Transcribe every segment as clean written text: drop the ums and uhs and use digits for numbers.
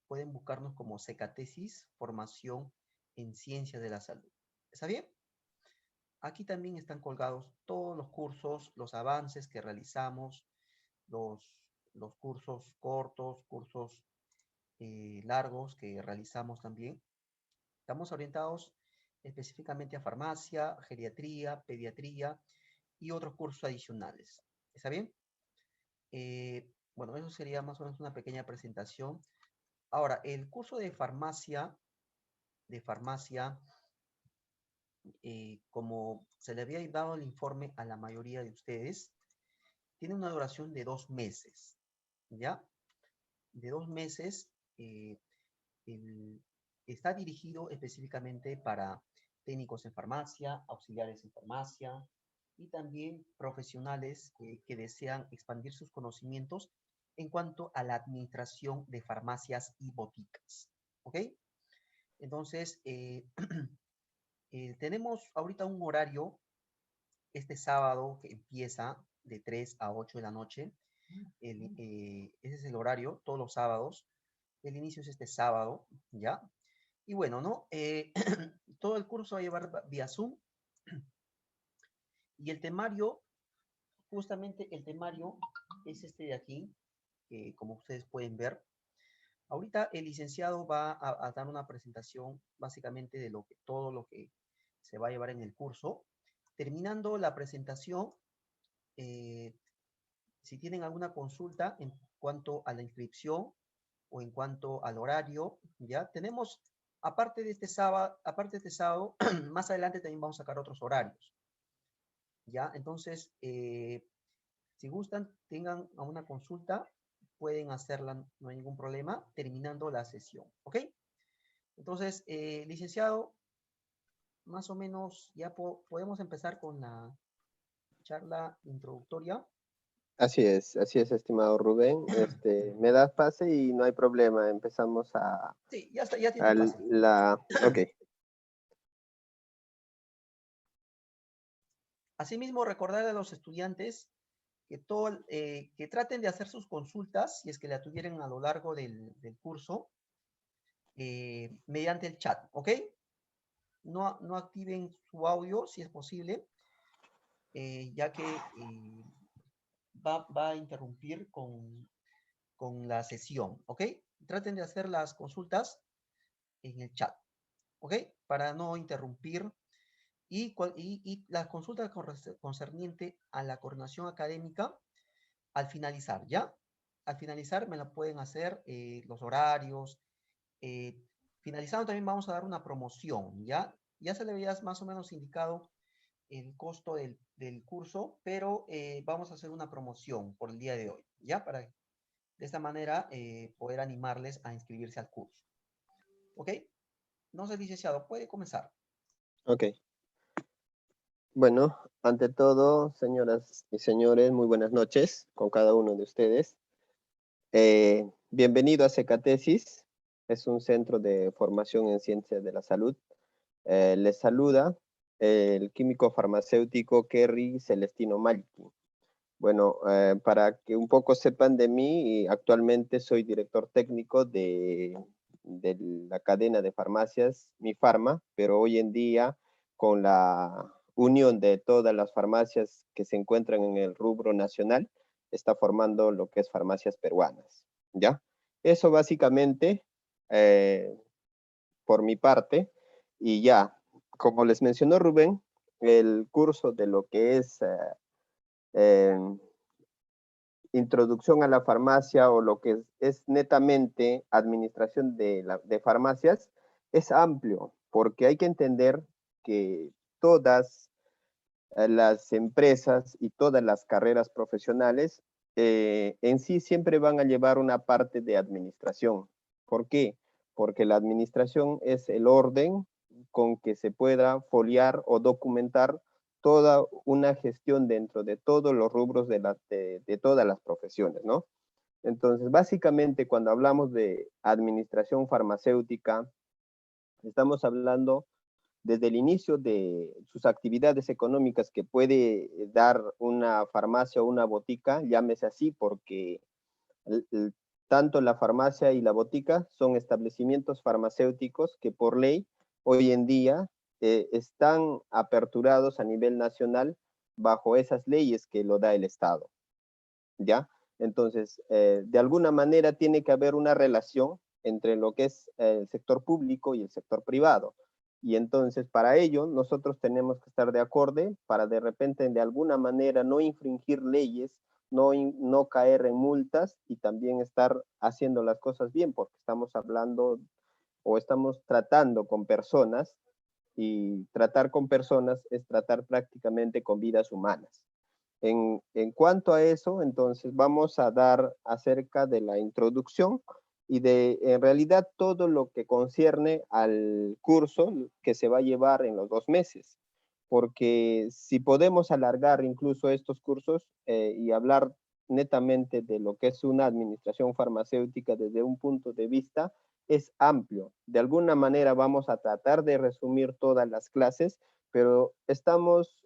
pueden buscarnos como Secatesis, Formación en Ciencias de la Salud. ¿Está bien? Aquí también están colgados todos los cursos, los avances que realizamos, los, los cursos cortos, cursos largos que realizamos también. Estamos orientados específicamente a farmacia, geriatría, pediatría y otros cursos adicionales. ¿Está bien? Bueno, eso sería más o menos una pequeña presentación. Ahora, el curso de farmacia, como se le había dado el informe a la mayoría de ustedes, tiene una duración de 2 meses, ¿ya? De 2 meses, el- está dirigido específicamente para técnicos en farmacia, auxiliares en farmacia y también profesionales que desean expandir sus conocimientos en cuanto a la administración de farmacias y boticas. ¿Ok? Entonces, tenemos ahorita un horario este sábado que empieza de 3 a 8 de la noche. Ese es el horario, todos los sábados. El inicio es este sábado, ¿ya? Y bueno, ¿no? Todo el curso va a llevar vía Zoom y el temario, justamente el temario es este de aquí, que como ustedes pueden ver. Ahorita el licenciado va a dar una presentación básicamente de todo lo que se va a llevar en el curso. Terminando la presentación, eh, si tienen alguna consulta en cuanto a la inscripción o en cuanto al horario, ya tenemos, aparte de este sábado, más adelante también vamos a sacar otros horarios, ya. Entonces, si gustan, tengan una consulta, pueden hacerla, no hay ningún problema, terminando la sesión, ¿ok? Entonces, licenciado, más o menos ya podemos empezar con la charla introductoria. Así es, estimado Rubén. Me das pase y no hay problema. Empezamos Sí, ya está, ya tiene a pase. ok. Asimismo, recordar a los estudiantes que traten de hacer sus consultas, si es que la tuvieran a lo largo del curso, mediante el chat, ¿ok? No activen su audio si es posible, ya que va a interrumpir con la sesión, ¿ok? Traten de hacer las consultas en el chat, ¿ok? Para no interrumpir y las consultas concerniente a la coordinación académica al finalizar, ¿ya? Al finalizar me la pueden hacer los horarios. eh, Finalizando también vamos a dar una promoción, ¿ya? Ya se le había más o menos indicado el costo del curso, pero vamos a hacer una promoción por el día de hoy, ¿ya? Para de esta manera poder animarles a inscribirse al curso, ¿ok? No sé, licenciado, puede comenzar. Ok. Bueno, ante todo, señoras y señores, muy buenas noches con cada uno de ustedes. Bienvenido a Secatesis. Es un centro de formación en ciencias de la salud. Les saluda el químico farmacéutico Kerry Celestino Malki. Bueno, para que un poco sepan de mí, actualmente soy director técnico de la cadena de farmacias Mi Farma, pero hoy en día con la unión de todas las farmacias que se encuentran en el rubro nacional, está formando lo que es farmacias peruanas, ¿ya? Eso básicamente por mi parte, y ya, como les mencionó Rubén, el curso de lo que es eh, introducción a la farmacia o lo que es netamente administración de farmacias es amplio, porque hay que entender que todas las empresas y todas las carreras profesionales en sí siempre van a llevar una parte de administración. ¿Por qué? Porque la administración es el orden con que se pueda foliar o documentar toda una gestión dentro de todos los rubros de todas las profesiones, ¿no? Entonces, básicamente, cuando hablamos de administración farmacéutica, estamos hablando desde el inicio de sus actividades económicas que puede dar una farmacia o una botica, llámese así, porque tanto la farmacia y la botica son establecimientos farmacéuticos que por ley hoy en día están aperturados a nivel nacional bajo esas leyes que lo da el Estado, ¿ya? Entonces, de alguna manera tiene que haber una relación entre lo que es el sector público y el sector privado. Y entonces, para ello, nosotros tenemos que estar de acuerdo para de repente, de alguna manera, no infringir leyes, no caer en multas y también estar haciendo las cosas bien, porque estamos hablando o estamos tratando con personas y tratar con personas es tratar prácticamente con vidas humanas. En cuanto a eso, entonces vamos a dar acerca de la introducción y de en realidad todo lo que concierne al curso que se va a llevar en los 2 meses. Porque si podemos alargar incluso estos cursos y hablar netamente de lo que es una administración farmacéutica desde un punto de vista, es amplio. De alguna manera vamos a tratar de resumir todas las clases, pero estamos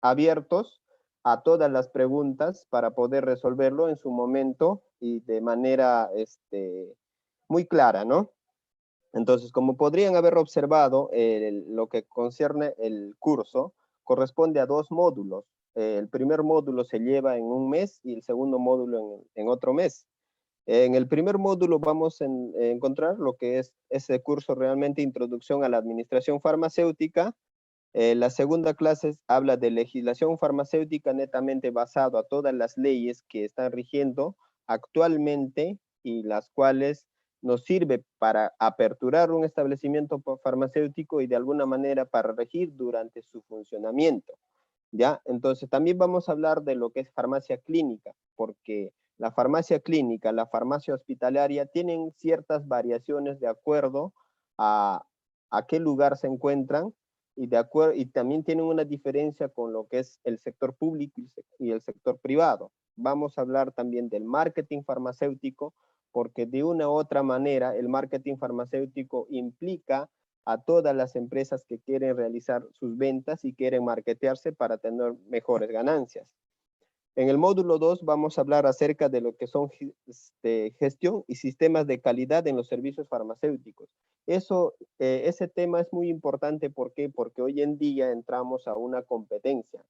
abiertos a todas las preguntas para poder resolverlo en su momento y de manera muy clara, ¿no? Entonces, como podrían haber observado, lo que concierne el curso corresponde a 2 módulos. El primer módulo se lleva en un mes y el segundo módulo en otro mes. En el primer módulo vamos a encontrar lo que es ese curso realmente Introducción a la Administración Farmacéutica. La segunda clase habla de legislación farmacéutica netamente basado a todas las leyes que están rigiendo actualmente y las cuales nos sirve para aperturar un establecimiento farmacéutico y de alguna manera para regir durante su funcionamiento. ¿Ya? Entonces también vamos a hablar de lo que es farmacia clínica, porque la farmacia clínica, la farmacia hospitalaria tienen ciertas variaciones de acuerdo a qué lugar se encuentran y también tienen una diferencia con lo que es el sector público y el sector privado. Vamos a hablar también del marketing farmacéutico, porque de una u otra manera el marketing farmacéutico implica a todas las empresas que quieren realizar sus ventas y quieren marketearse para tener mejores ganancias. En el módulo 2 vamos a hablar acerca de lo que son gestión y sistemas de calidad en los servicios farmacéuticos. Ese tema es muy importante, ¿por qué? Porque hoy en día entramos a una competencia.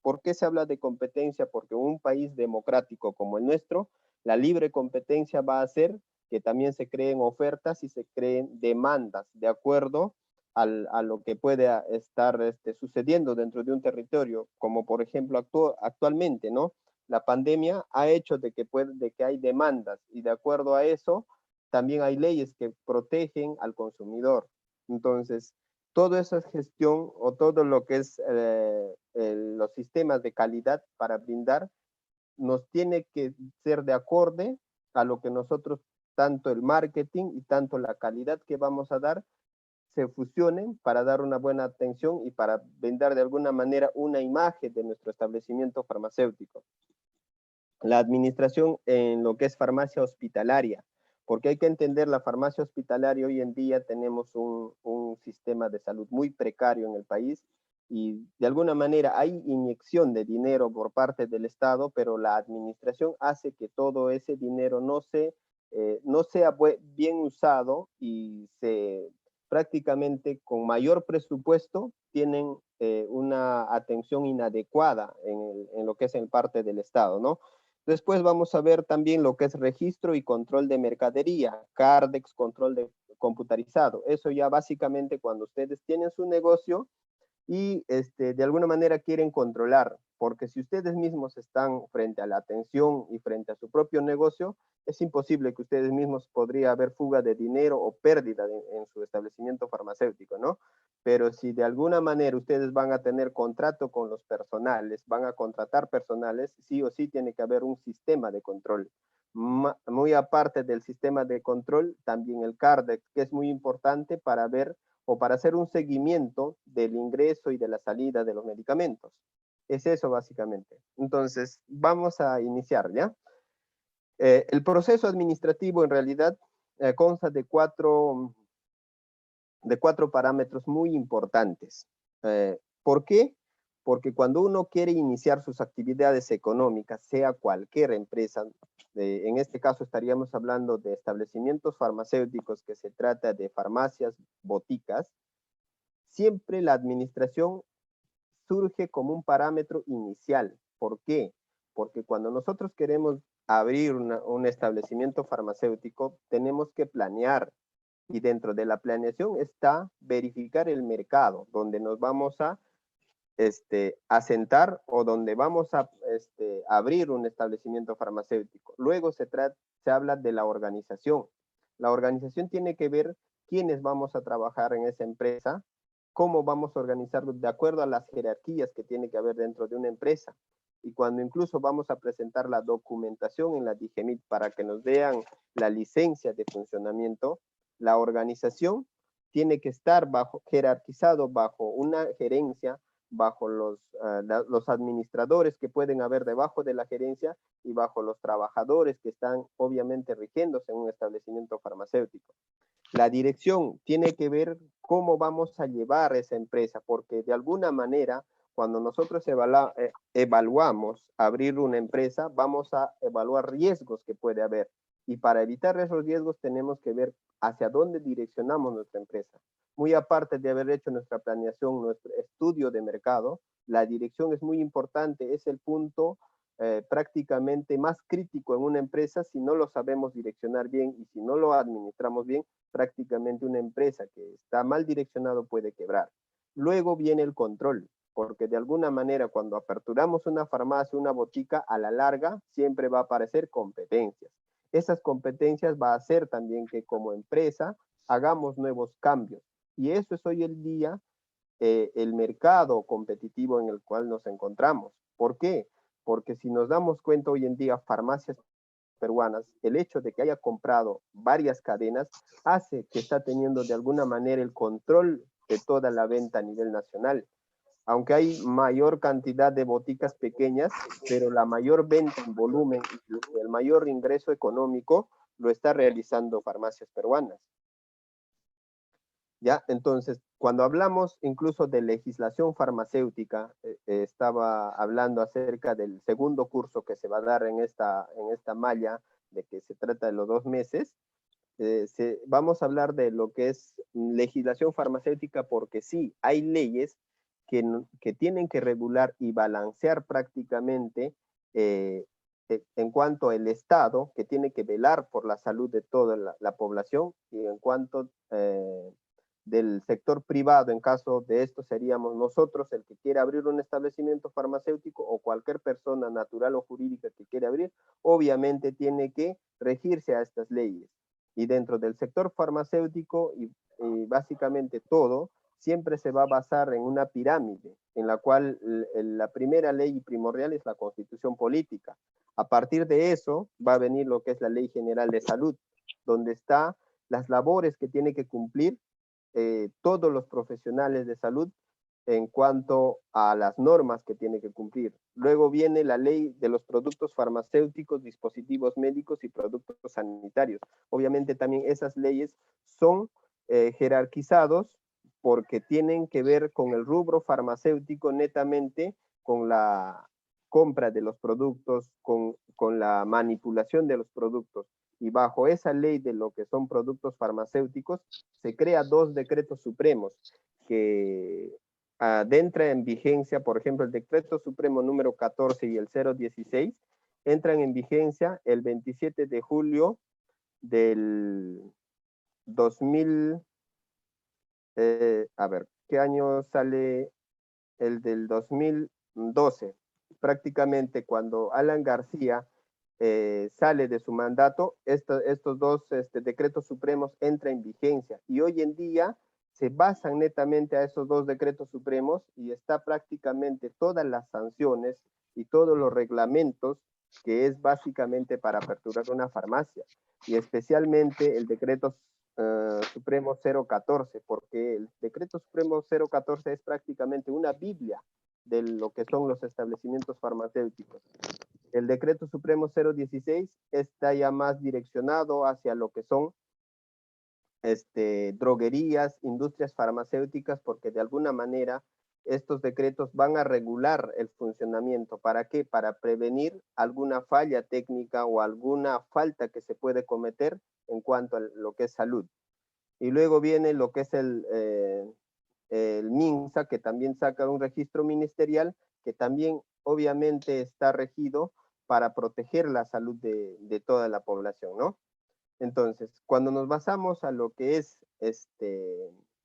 ¿Por qué se habla de competencia? Porque en un país democrático como el nuestro, la libre competencia va a hacer que también se creen ofertas y se creen demandas de acuerdo a lo que puede estar sucediendo dentro de un territorio, como por ejemplo actualmente, ¿no? La pandemia ha hecho de que hay demandas y de acuerdo a eso también hay leyes que protegen al consumidor. Entonces, toda esa gestión o todo lo que es los sistemas de calidad para brindar nos tiene que ser de acorde a lo que nosotros, tanto el marketing y tanto la calidad que vamos a dar, se fusionen para dar una buena atención y para brindar de alguna manera una imagen de nuestro establecimiento farmacéutico. La administración en lo que es farmacia hospitalaria, porque hay que entender la farmacia hospitalaria. Hoy en día tenemos un sistema de salud muy precario en el país y de alguna manera hay inyección de dinero por parte del Estado, pero la administración hace que todo ese dinero no sea bien usado y prácticamente con mayor presupuesto tienen una atención inadecuada en lo que es en parte del Estado, ¿no? Después vamos a ver también lo que es registro y control de mercadería, CARDEX, control computarizado. Eso ya básicamente cuando ustedes tienen su negocio y de alguna manera quieren controlar, porque si ustedes mismos están frente a la atención y frente a su propio negocio, es imposible que ustedes mismos podría haber fuga de dinero o pérdida en su establecimiento farmacéutico, ¿no? Pero si de alguna manera ustedes van a tener contrato con los personales, van a contratar personales, sí o sí tiene que haber un sistema de control. Muy aparte del sistema de control, también el CARDEX, que es muy importante para ver o para hacer un seguimiento del ingreso y de la salida de los medicamentos. Es eso básicamente. Entonces, vamos a iniciar, ¿ya? El proceso administrativo en realidad consta de cuatro parámetros muy importantes. ¿Por qué? porque cuando uno quiere iniciar sus actividades económicas, sea cualquier empresa, en este caso estaríamos hablando de establecimientos farmacéuticos, que se trata de farmacias, boticas, siempre la administración surge como un parámetro inicial. ¿Por qué? Porque cuando nosotros queremos abrir un establecimiento farmacéutico, tenemos que planear, y dentro de la planeación está verificar el mercado, donde nos vamos a asentar o donde vamos a abrir un establecimiento farmacéutico. Luego se habla de la organización. La organización tiene que ver quiénes vamos a trabajar en esa empresa, cómo vamos a organizarlo de acuerdo a las jerarquías que tiene que haber dentro de una empresa. Y cuando incluso vamos a presentar la documentación en la DIGEMIT para que nos den la licencia de funcionamiento, la organización tiene que estar jerarquizado bajo una gerencia, bajo los administradores que pueden haber debajo de la gerencia y bajo los trabajadores que están obviamente rigiéndose en un establecimiento farmacéutico. La dirección tiene que ver cómo vamos a llevar esa empresa, porque de alguna manera, cuando nosotros evaluamos abrir una empresa, vamos a evaluar riesgos que puede haber. Y para evitar esos riesgos tenemos que ver hacia dónde direccionamos nuestra empresa. Muy aparte de haber hecho nuestra planeación, nuestro estudio de mercado, la dirección es muy importante, es el punto prácticamente más crítico en una empresa. Si no lo sabemos direccionar bien y si no lo administramos bien, prácticamente una empresa que está mal direccionado puede quebrar. Luego viene el control, porque de alguna manera cuando aperturamos una farmacia, una botica, a la larga siempre va a aparecer competencias. Esas competencias va a hacer también que como empresa hagamos nuevos cambios. Y eso es hoy el día el mercado competitivo en el cual nos encontramos. ¿Por qué? Porque si nos damos cuenta hoy en día, farmacias peruanas, el hecho de que haya comprado varias cadenas hace que está teniendo de alguna manera el control de toda la venta a nivel nacional. Aunque hay mayor cantidad de boticas pequeñas, pero la mayor venta en volumen y el mayor ingreso económico lo está realizando farmacias peruanas. ¿Ya? Entonces, cuando hablamos incluso de legislación farmacéutica, estaba hablando acerca del segundo curso que se va a dar en esta malla, de que se trata de los 2 meses. Vamos a hablar de lo que es legislación farmacéutica, porque sí, hay leyes que tienen que regular y balancear prácticamente en cuanto al Estado, que tiene que velar por la salud de toda la población, y en cuanto del sector privado, en caso de esto seríamos nosotros, el que quiere abrir un establecimiento farmacéutico o cualquier persona natural o jurídica que quiere abrir, obviamente tiene que regirse a estas leyes. Y dentro del sector farmacéutico y básicamente todo, siempre se va a basar en una pirámide, en la cual la primera ley primordial es la constitución política. A partir de eso va a venir lo que es la Ley General de Salud, donde está las labores que tiene que cumplir todos los profesionales de salud en cuanto a las normas que tiene que cumplir. Luego viene la ley de los productos farmacéuticos, dispositivos médicos y productos sanitarios. Obviamente también esas leyes son jerarquizados porque tienen que ver con el rubro farmacéutico netamente, con la compra de los productos, con la manipulación de los productos. Y bajo esa ley de lo que son productos farmacéuticos, se crea 2 decretos supremos que entra en vigencia. Por ejemplo, el decreto supremo número 14 y el 016 entran en vigencia el 27 de julio del 2000, a ver, ¿qué año sale el del 2012? Prácticamente cuando Alan García sale de su mandato, estos 2 decretos supremos entran en vigencia, y hoy en día se basan netamente a esos 2 decretos supremos y está prácticamente todas las sanciones y todos los reglamentos que es básicamente para aperturar una farmacia, y especialmente el decreto supremo 014, porque el decreto supremo 014 es prácticamente una biblia de lo que son los establecimientos farmacéuticos. El decreto supremo 016 está ya más direccionado hacia lo que son droguerías, industrias farmacéuticas, porque de alguna manera estos decretos van a regular el funcionamiento. ¿Para qué? Para prevenir alguna falla técnica o alguna falta que se puede cometer en cuanto a lo que es salud. Y luego viene lo que es el MINSA, que también saca un registro ministerial, que también obviamente está regido para proteger la salud de toda la población, ¿no? Entonces, cuando nos basamos a lo que es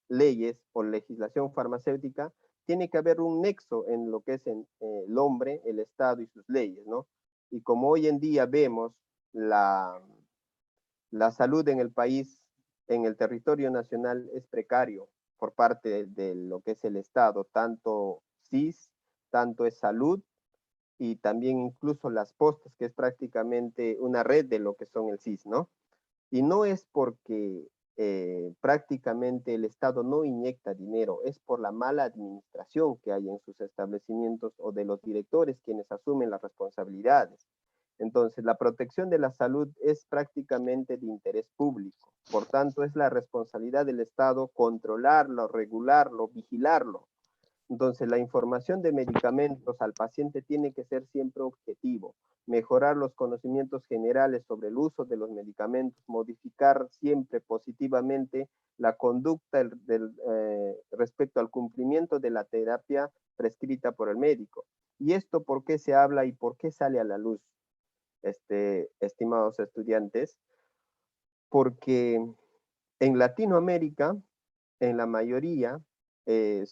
leyes o legislación farmacéutica, tiene que haber un nexo en lo que es el hombre, el Estado y sus leyes, ¿no? Y como hoy en día vemos la salud en el país, en el territorio nacional, es precario por parte de lo que es el Estado, tanto SIS, tanto es salud, y también incluso las postas, que es prácticamente una red de lo que son el SIS, ¿no? Y no es porque prácticamente el Estado no inyecta dinero, es por la mala administración que hay en sus establecimientos o de los directores quienes asumen las responsabilidades. Entonces, la protección de la salud es prácticamente de interés público. Por tanto, es la responsabilidad del Estado controlarlo, regularlo, vigilarlo. Entonces, la información de medicamentos al paciente tiene que ser siempre objetivo, mejorar los conocimientos generales sobre el uso de los medicamentos, modificar siempre positivamente la conducta respecto al cumplimiento de la terapia prescrita por el médico. ¿Y esto por qué se habla y por qué sale a la luz, estimados estudiantes? Porque en Latinoamérica, en la mayoría, el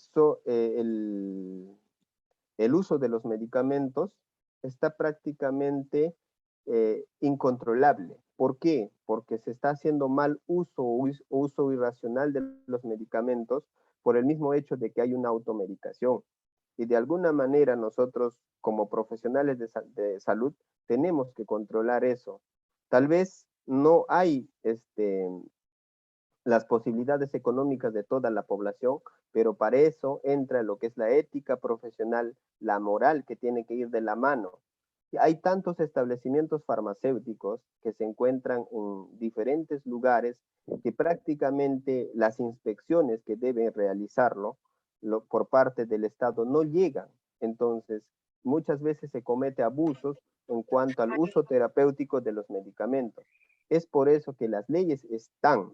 uso de los medicamentos está prácticamente incontrolable. ¿Por qué? Porque se está haciendo mal uso o uso irracional de los medicamentos por el mismo hecho de que hay una automedicación. Y de alguna manera nosotros, como profesionales de salud, tenemos que controlar eso. Tal vez no hay las posibilidades económicas de toda la población, pero para eso entra lo que es la ética profesional, la moral que tiene que ir de la mano. Hay tantos establecimientos farmacéuticos que se encuentran en diferentes lugares que prácticamente las inspecciones que deben realizarlo por parte del Estado no llegan. Entonces, muchas veces se comete abusos en cuanto al uso terapéutico de los medicamentos. Es por eso que las leyes están,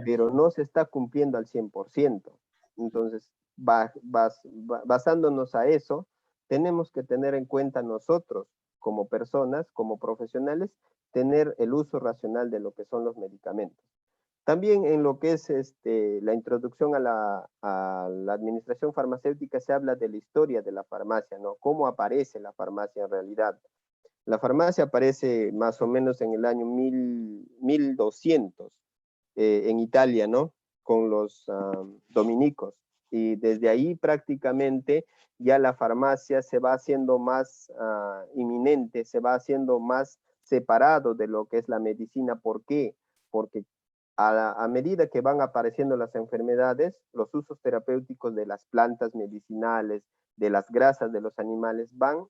pero no se está cumpliendo al 100%. Entonces, basándonos a eso, tenemos que tener en cuenta nosotros, como personas, como profesionales, tener el uso racional de lo que son los medicamentos. También en lo que es la introducción a la administración farmacéutica se habla de la historia de la farmacia, ¿no? Cómo aparece la farmacia en realidad. La farmacia aparece más o menos en el año 1200 en Italia, ¿no? Con los dominicos. Y desde ahí prácticamente ya la farmacia se va haciendo más inminente, se va haciendo más separado de lo que es la medicina. ¿Por qué? Porque a medida que van apareciendo las enfermedades, los usos terapéuticos de las plantas medicinales, de las grasas de los animales van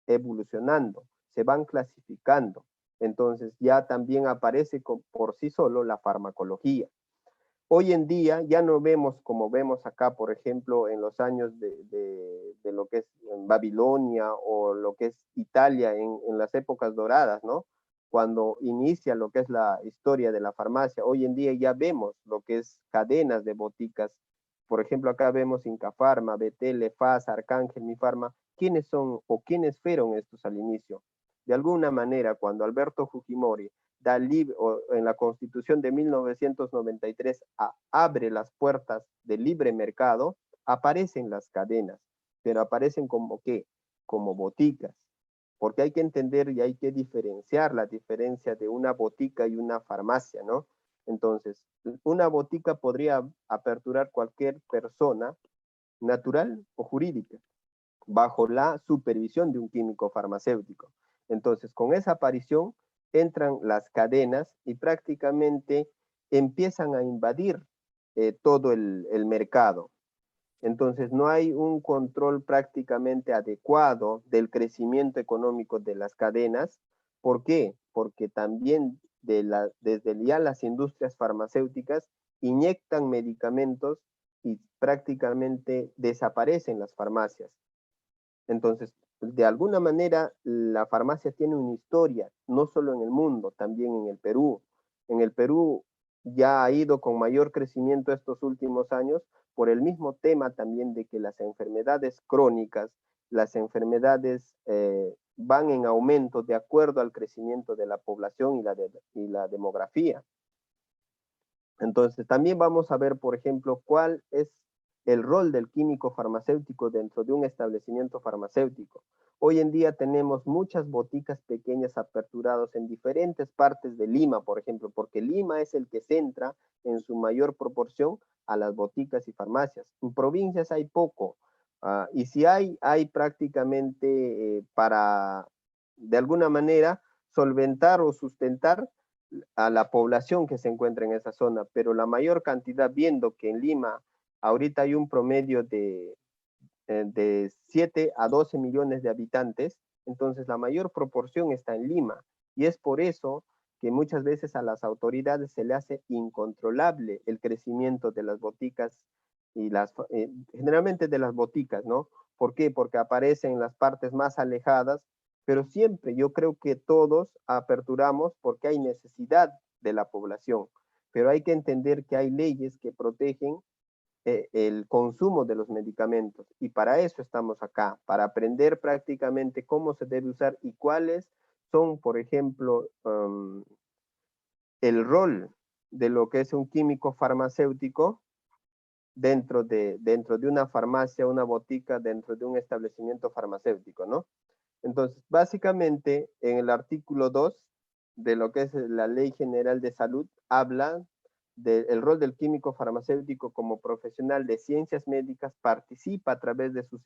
evolucionando, se van clasificando. Entonces ya también aparece por sí solo la farmacología. Hoy en día ya no vemos como vemos acá, por ejemplo, en los años de lo que es en Babilonia o lo que es Italia en las épocas doradas, ¿no? Cuando inicia lo que es la historia de la farmacia, hoy en día ya vemos lo que es cadenas de boticas. Por ejemplo, acá vemos Incafarma, Betel, FAS, Arcángel, Mifarma. ¿Quiénes son o quiénes fueron estos al inicio? De alguna manera, cuando Alberto Fujimori da libre, o en la Constitución de 1993 abre las puertas del libre mercado, aparecen las cadenas, pero aparecen como ¿qué? Como boticas, porque hay que entender y hay que diferenciar la diferencia de una botica y una farmacia, ¿no? Entonces, una botica podría aperturar cualquier persona, natural o jurídica, bajo la supervisión de un químico farmacéutico. Entonces, con esa aparición entran las cadenas y prácticamente empiezan a invadir todo el mercado. Entonces, no hay un control prácticamente adecuado del crecimiento económico de las cadenas. ¿Por qué? Porque también desde ya las industrias farmacéuticas inyectan medicamentos y prácticamente desaparecen las farmacias. Entonces, de alguna manera, la farmacia tiene una historia, no solo en el mundo, también en el Perú. En el Perú ya ha ido con mayor crecimiento estos últimos años por el mismo tema también de que las enfermedades crónicas, las enfermedades van en aumento de acuerdo al crecimiento de la población y la demografía. Entonces, también vamos a ver, por ejemplo, cuál es el rol del químico farmacéutico dentro de un establecimiento farmacéutico. Hoy en día tenemos muchas boticas pequeñas aperturadas en diferentes partes de Lima, por ejemplo, porque Lima es el que centra en su mayor proporción a las boticas y farmacias. En provincias hay poco, y si hay prácticamente para, de alguna manera, solventar o sustentar a la población que se encuentra en esa zona, pero la mayor cantidad, viendo que en Lima ahorita hay un promedio de 7 a 12 millones de habitantes, entonces la mayor proporción está en Lima, y es por eso que muchas veces a las autoridades se le hace incontrolable el crecimiento de las boticas y generalmente de las boticas, ¿no? ¿Por qué? Porque aparecen en las partes más alejadas, pero siempre yo creo que todos aperturamos porque hay necesidad de la población, pero hay que entender que hay leyes que protegen el consumo de los medicamentos, y para eso estamos acá, para aprender prácticamente cómo se debe usar y cuáles son, por ejemplo, el rol de lo que es un químico farmacéutico dentro de una farmacia, una botica, dentro de un establecimiento farmacéutico, ¿no? Entonces, básicamente, en el artículo 2 de lo que es la Ley General de Salud, habla del rol del químico farmacéutico como profesional de ciencias médicas, participa a través de sus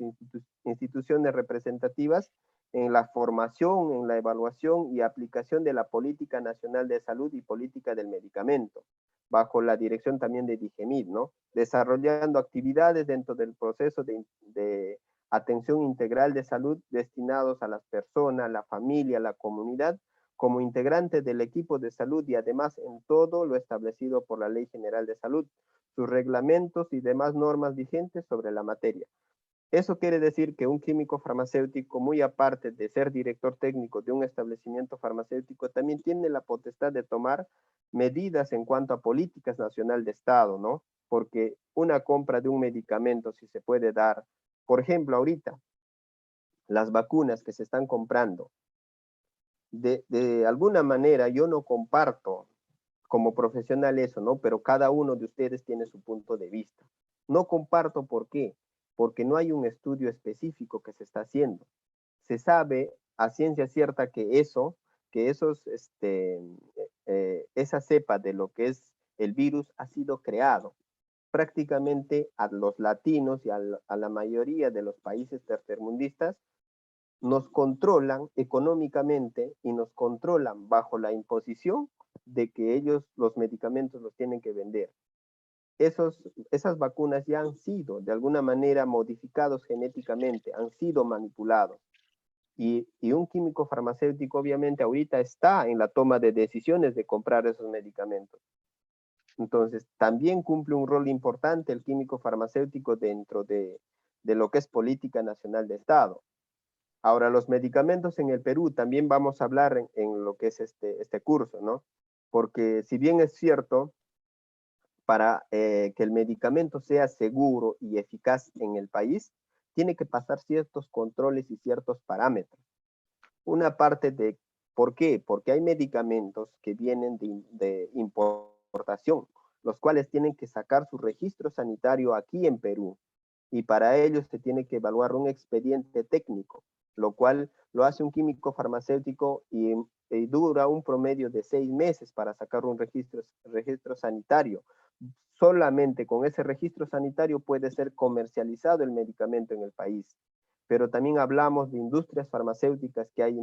instituciones representativas en la formación, en la evaluación y aplicación de la Política Nacional de Salud y Política del Medicamento, bajo la dirección también de DIGEMID, ¿no? Desarrollando actividades dentro del proceso de atención integral de salud destinados a las personas, la familia, la comunidad, como integrante del equipo de salud y además en todo lo establecido por la Ley General de Salud, sus reglamentos y demás normas vigentes sobre la materia. Eso quiere decir que un químico farmacéutico, muy aparte de ser director técnico de un establecimiento farmacéutico, también tiene la potestad de tomar medidas en cuanto a políticas nacional de Estado, ¿no? Porque una compra de un medicamento, si se puede dar, por ejemplo, ahorita, las vacunas que se están comprando, de alguna manera yo no comparto como profesional eso, ¿no? Pero cada uno de ustedes tiene su punto de vista. No comparto, ¿por qué? Porque no hay un estudio específico que se está haciendo. Se sabe a ciencia cierta que esa cepa de lo que es el virus ha sido creado. Prácticamente a los latinos y a la mayoría de los países tercermundistas nos controlan económicamente y nos controlan bajo la imposición de que ellos los medicamentos los tienen que vender. Esas vacunas ya han sido de alguna manera modificados genéticamente, han sido manipulados. Y un químico farmacéutico obviamente ahorita está en la toma de decisiones de comprar esos medicamentos. Entonces, también cumple un rol importante el químico farmacéutico dentro de lo que es política nacional de Estado. Ahora, los medicamentos en el Perú también vamos a hablar en lo que es este curso, ¿no? Porque si bien es cierto, para que el medicamento sea seguro y eficaz en el país, tiene que pasar ciertos controles y ciertos parámetros. Una parte de, ¿por qué? Porque hay medicamentos que vienen de importación, los cuales tienen que sacar su registro sanitario aquí en Perú, y para ello se tiene que evaluar un expediente técnico, lo cual lo hace un químico farmacéutico y dura un promedio de 6 meses para sacar un registro sanitario. Solamente con ese registro sanitario puede ser comercializado el medicamento en el país. Pero también hablamos de industrias farmacéuticas que hay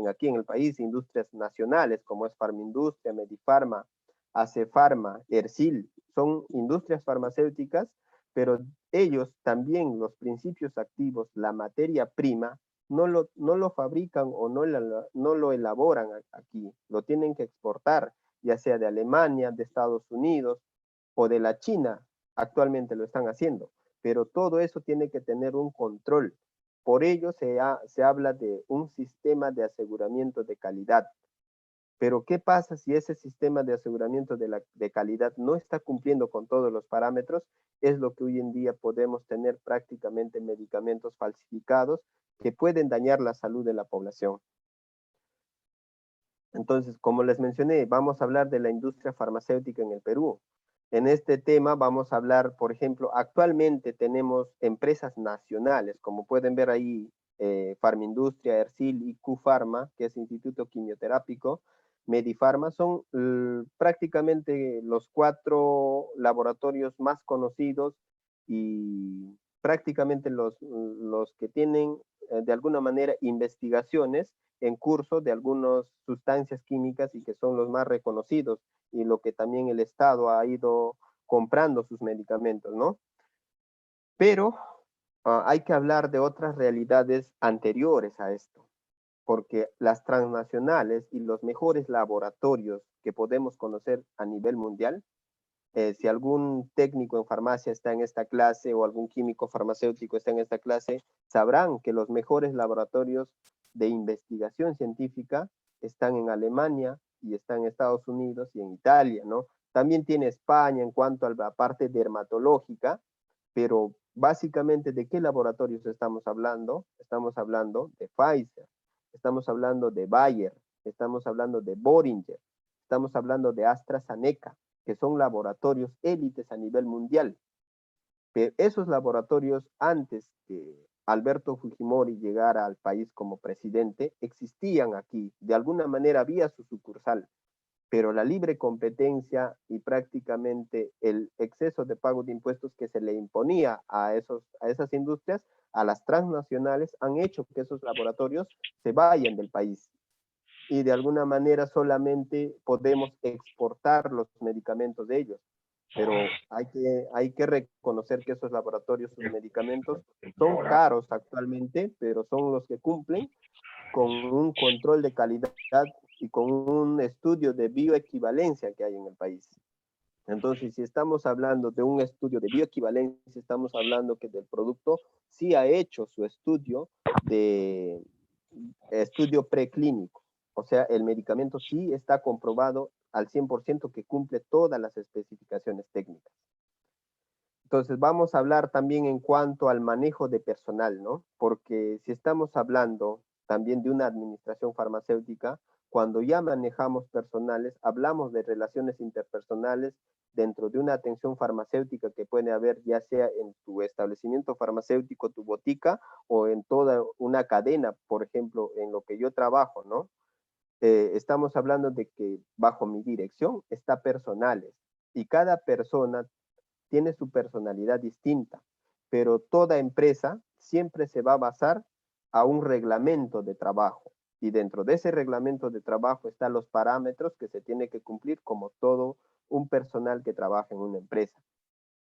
aquí en el país, industrias nacionales como es Farmindustria, Medifarma, Acefarma, Ercil, son industrias farmacéuticas, pero ellos también los principios activos, la materia prima, no lo fabrican o no lo elaboran aquí, lo tienen que exportar, ya sea de Alemania, de Estados Unidos o de la China actualmente lo están haciendo, pero todo eso tiene que tener un control. Por ello se habla de un sistema de aseguramiento de calidad. Pero ¿qué pasa si ese sistema de aseguramiento de calidad no está cumpliendo con todos los parámetros? Es lo que hoy en día podemos tener prácticamente medicamentos falsificados que pueden dañar la salud de la población. Entonces, como les mencioné, vamos a hablar de la industria farmacéutica en el Perú. En este tema vamos a hablar, por ejemplo, actualmente tenemos empresas nacionales, como pueden ver ahí, Farmindustria, Ercil y Q-Pharma, que es Instituto Quimioterápico, Medifarma, son prácticamente los 4 laboratorios más conocidos y prácticamente los que tienen de alguna manera investigaciones en curso de algunas sustancias químicas y que son los más reconocidos y lo que también el Estado ha ido comprando sus medicamentos, ¿no? Pero hay que hablar de otras realidades anteriores a esto, porque las transnacionales y los mejores laboratorios que podemos conocer a nivel mundial, si algún técnico en farmacia está en esta clase o algún químico farmacéutico está en esta clase, sabrán que los mejores laboratorios de investigación científica están en Alemania y están en Estados Unidos y en Italia, ¿no? También tiene España en cuanto a la parte dermatológica, pero básicamente, ¿de qué laboratorios estamos hablando? Estamos hablando de Pfizer, estamos hablando de Bayer, estamos hablando de Boehringer, estamos hablando de AstraZeneca, que son laboratorios élites a nivel mundial. Pero esos laboratorios, antes que Alberto Fujimori llegara al país como presidente, existían aquí. De alguna manera había su sucursal, pero la libre competencia y prácticamente el exceso de pago de impuestos que se le imponía a esas industrias, a las transnacionales, han hecho que esos laboratorios se vayan del país y de alguna manera solamente podemos exportar los medicamentos de ellos. Pero hay que reconocer que esos laboratorios, sus medicamentos, son caros actualmente, pero son los que cumplen con un control de calidad y con un estudio de bioequivalencia que hay en el país. Entonces, si estamos hablando de un estudio de bioequivalencia, estamos hablando que del producto sí ha hecho su estudio de estudio preclínico. O sea, el medicamento sí está comprobado al 100% que cumple todas las especificaciones técnicas. Entonces, vamos a hablar también en cuanto al manejo de personal, ¿no? Porque si estamos hablando también de una administración farmacéutica, cuando ya manejamos personales, hablamos de relaciones interpersonales dentro de una atención farmacéutica que puede haber ya sea en tu establecimiento farmacéutico, tu botica, o en toda una cadena, por ejemplo, en lo que yo trabajo, ¿no? Estamos hablando de que bajo mi dirección está personales y cada persona tiene su personalidad distinta, pero toda empresa siempre se va a basar a un reglamento de trabajo y dentro de ese reglamento de trabajo están los parámetros que se tiene que cumplir como todo un personal que trabaja en una empresa.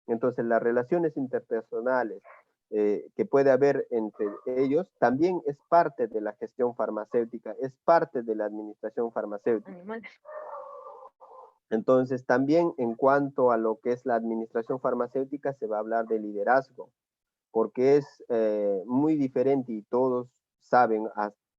Entonces, las relaciones interpersonales que puede haber entre ellos también es parte de la gestión farmacéutica, es parte de la administración farmacéutica. Entonces, también en cuanto a lo que es la administración farmacéutica, se va a hablar de liderazgo, porque es muy diferente y todos saben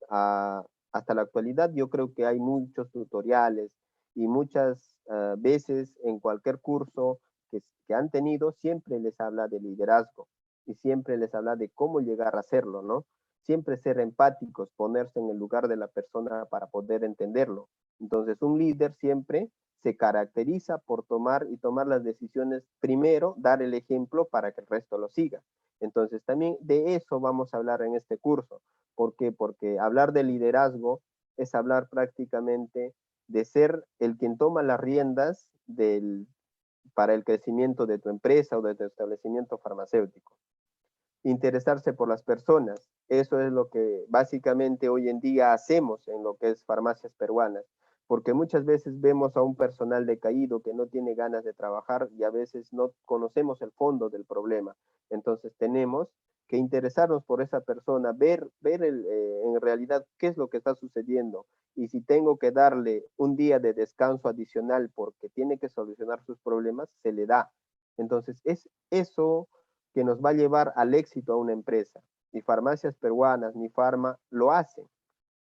hasta la actualidad. Yo creo que hay muchos tutoriales y muchas veces en cualquier curso que han tenido, siempre les habla de liderazgo y siempre les habla de cómo llegar a hacerlo, ¿no? Siempre ser empáticos, ponerse en el lugar de la persona para poder entenderlo. Entonces, un líder siempre se caracteriza por tomar las decisiones primero, dar el ejemplo para que el resto lo siga. Entonces, también de eso vamos a hablar en este curso. ¿Por qué? Porque hablar de liderazgo es hablar prácticamente de ser el quien toma las riendas para el crecimiento de tu empresa o de tu establecimiento farmacéutico. Interesarse por las personas, eso es lo que básicamente hoy en día hacemos en lo que es farmacias peruanas, porque muchas veces vemos a un personal decaído que no tiene ganas de trabajar y a veces no conocemos el fondo del problema. Entonces tenemos que interesarnos por esa persona, ver en realidad qué es lo que está sucediendo y si tengo que darle un día de descanso adicional porque tiene que solucionar sus problemas, se le da. Entonces, es eso que nos va a llevar al éxito a una empresa. Ni farmacias peruanas, ni Farma lo hacen.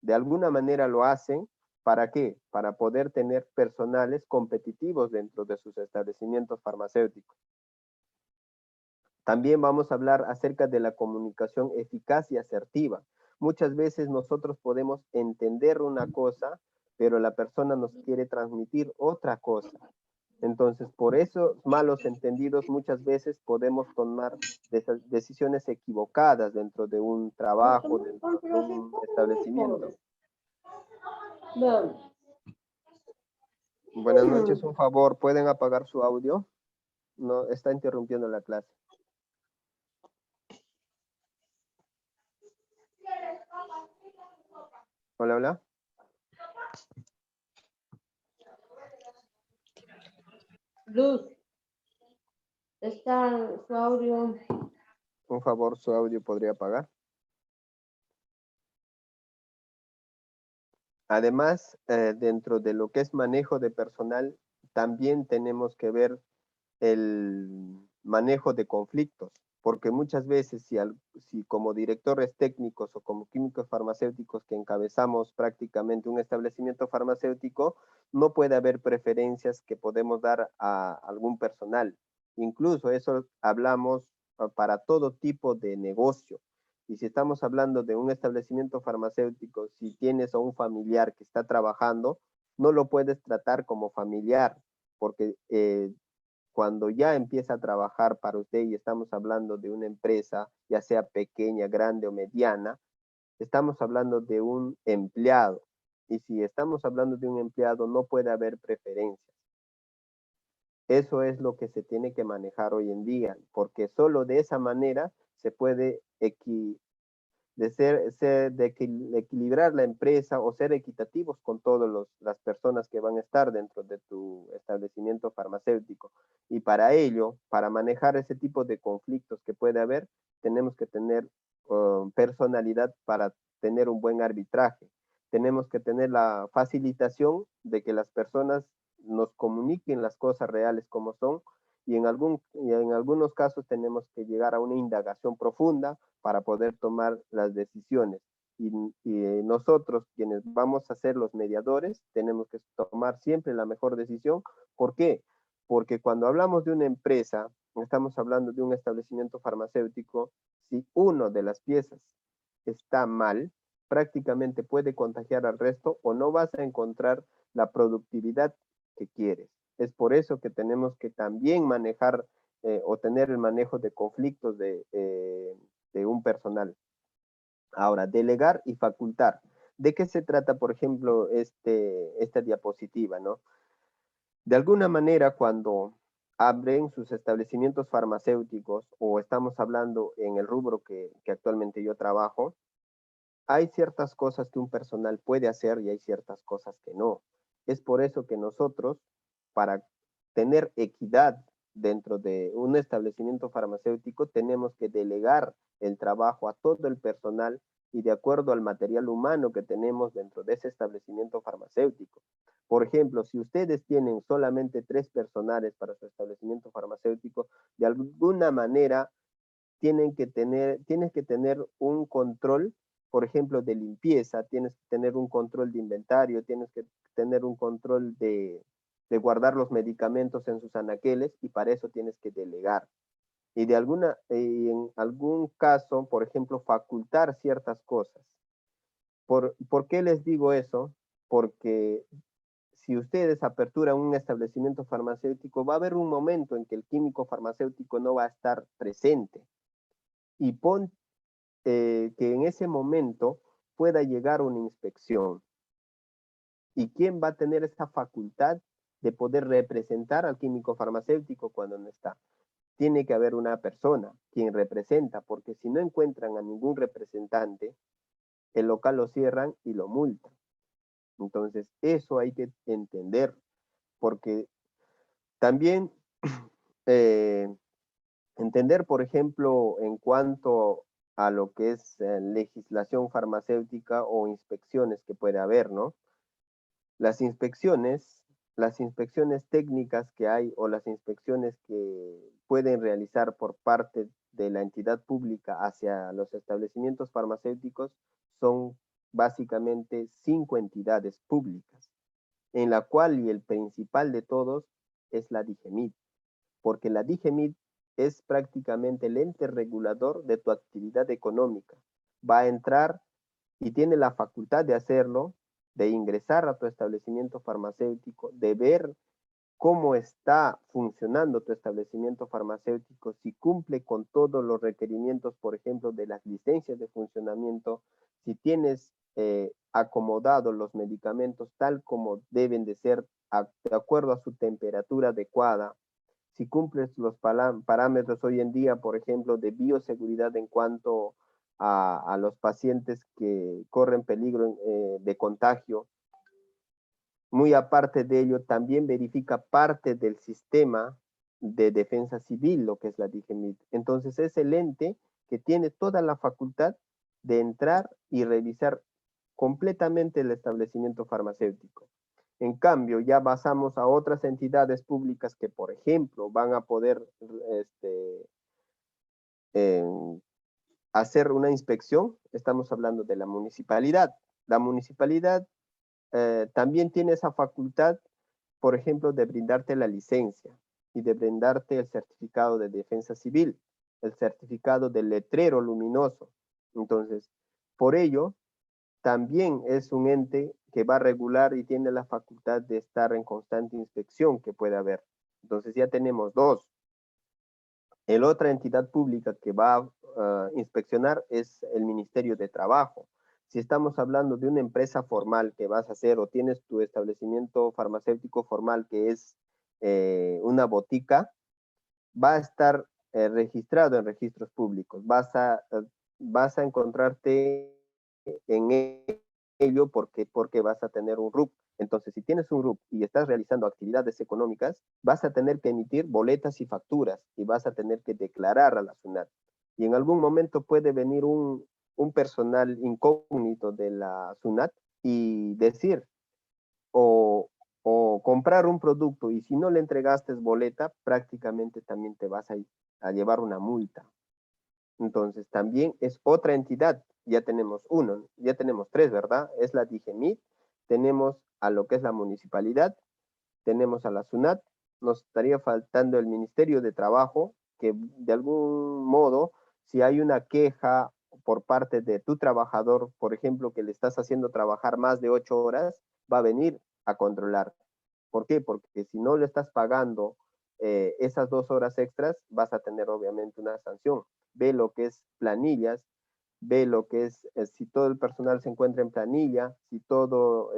De alguna manera lo hacen. ¿Para qué? Para poder tener personales competitivos dentro de sus establecimientos farmacéuticos. También vamos a hablar acerca de la comunicación eficaz y asertiva. Muchas veces nosotros podemos entender una cosa, pero la persona nos quiere transmitir otra cosa. Entonces, por esos malos entendidos, muchas veces podemos tomar decisiones equivocadas dentro de un trabajo, dentro de un establecimiento. Buenas noches, un favor, ¿pueden apagar su audio? No, está interrumpiendo la clase. Hola, hola. Luz, está su audio. Un favor, su audio podría apagar. Además, dentro de lo que es manejo de personal, también tenemos que ver el manejo de conflictos, porque muchas veces si como directores técnicos o como químicos farmacéuticos que encabezamos prácticamente un establecimiento farmacéutico, no puede haber preferencias que podemos dar a algún personal. Incluso eso hablamos para todo tipo de negocio. Y si estamos hablando de un establecimiento farmacéutico, si tienes a un familiar que está trabajando, no lo puedes tratar como familiar, porque cuando ya empieza a trabajar para usted y estamos hablando de una empresa, ya sea pequeña, grande o mediana, estamos hablando de un empleado. Y si estamos hablando de un empleado, no puede haber preferencias. Eso es lo que se tiene que manejar hoy en día, porque solo de esa manera se puede equilibrar la empresa o ser equitativos con todas las personas que van a estar dentro de tu establecimiento farmacéutico. Y para ello, para manejar ese tipo de conflictos que puede haber, tenemos que tener personalidad para tener un buen arbitraje. Tenemos que tener la facilitación de que las personas nos comuniquen las cosas reales como son y en algunos casos tenemos que llegar a una indagación profunda para poder tomar las decisiones. Y nosotros, quienes vamos a ser los mediadores, tenemos que tomar siempre la mejor decisión. ¿Por qué? Porque cuando hablamos de una empresa, estamos hablando de un establecimiento farmacéutico, si una de las piezas está mal, prácticamente puede contagiar al resto o no vas a encontrar la productividad que quieres. Es por eso que tenemos que también manejar o tener el manejo de conflictos de un personal. Ahora, delegar y facultar. ¿De qué se trata, por ejemplo, esta diapositiva, no? De alguna manera, cuando abren sus establecimientos farmacéuticos o estamos hablando en el rubro que actualmente yo trabajo, hay ciertas cosas que un personal puede hacer y hay ciertas cosas que no. Es por eso que nosotros, para tener equidad dentro de un establecimiento farmacéutico, tenemos que delegar el trabajo a todo el personal y de acuerdo al material humano que tenemos dentro de ese establecimiento farmacéutico. Por ejemplo, si ustedes tienen solamente 3 personales para su establecimiento farmacéutico, de alguna manera tienes que tener un control, por ejemplo, de limpieza, tienes que tener un control de inventario, tienes que tener un control de guardar los medicamentos en sus anaqueles y para eso tienes que delegar. Y en algún caso, por ejemplo, facultar ciertas cosas. ¿Por qué les digo eso? Porque si ustedes aperturan un establecimiento farmacéutico, va a haber un momento en que el químico farmacéutico no va a estar presente. Y que en ese momento pueda llegar una inspección. ¿Y quién va a tener esta facultad de poder representar al químico farmacéutico cuando no está? Tiene que haber una persona quien representa, porque si no encuentran a ningún representante, el local lo cierran y lo multan. Entonces, eso hay que entender, porque también entender, por ejemplo, en cuanto a lo que es legislación farmacéutica o inspecciones que puede haber, ¿no? Las inspecciones las inspecciones técnicas que hay o las inspecciones que pueden realizar por parte de la entidad pública hacia los establecimientos farmacéuticos son básicamente 5 entidades públicas, en la cual y el principal de todos es la DIGEMIT, porque la DIGEMIT es prácticamente el ente regulador de tu actividad económica. Va a entrar y tiene la facultad de hacerlo, de ingresar a tu establecimiento farmacéutico, de ver cómo está funcionando tu establecimiento farmacéutico, si cumple con todos los requerimientos, por ejemplo, de las licencias de funcionamiento, si tienes acomodados los medicamentos tal como deben de ser de acuerdo a su temperatura adecuada, si cumples los parámetros hoy en día, por ejemplo, de bioseguridad en cuanto a los pacientes que corren peligro de contagio. Muy aparte de ello, también verifica parte del sistema de defensa civil, lo que es la DIGEMIT. Entonces es el ente que tiene toda la facultad de entrar y revisar completamente el establecimiento farmacéutico. En cambio, ya pasamos a otras entidades públicas que, por ejemplo, van a poder hacer una inspección. Estamos hablando de la municipalidad. La municipalidad también tiene esa facultad, por ejemplo, de brindarte la licencia y de brindarte el certificado de defensa civil, el certificado del letrero luminoso. Entonces, por ello, también es un ente que va a regular y tiene la facultad de estar en constante inspección que puede haber. Entonces ya tenemos 2. El otra entidad pública que va a inspeccionar es el Ministerio de Trabajo. Si estamos hablando de una empresa formal que vas a hacer o tienes tu establecimiento farmacéutico formal que es una botica, va a estar registrado en registros públicos. Vas a encontrarte en ello porque vas a tener un RUC. Entonces, si tienes un RUC y estás realizando actividades económicas, vas a tener que emitir boletas y facturas y vas a tener que declarar a la SUNAT. Y en algún momento puede venir un personal incógnito de la SUNAT y decir, o comprar un producto y si no le entregaste boleta, prácticamente también te vas a llevar una multa. Entonces, también es otra entidad. Ya tenemos ya tenemos 3, ¿verdad? Es la DIGEMIT, tenemos a lo que es la municipalidad, tenemos a la SUNAT, nos estaría faltando el Ministerio de Trabajo, que de algún modo, si hay una queja por parte de tu trabajador, por ejemplo, que le estás haciendo trabajar más de 8 horas, va a venir a controlar. ¿Por qué? Porque si no le estás pagando esas 2 horas extras, vas a tener obviamente una sanción. Ve lo que es planillas, ve lo que es, si todo el personal se encuentra en planilla, si todo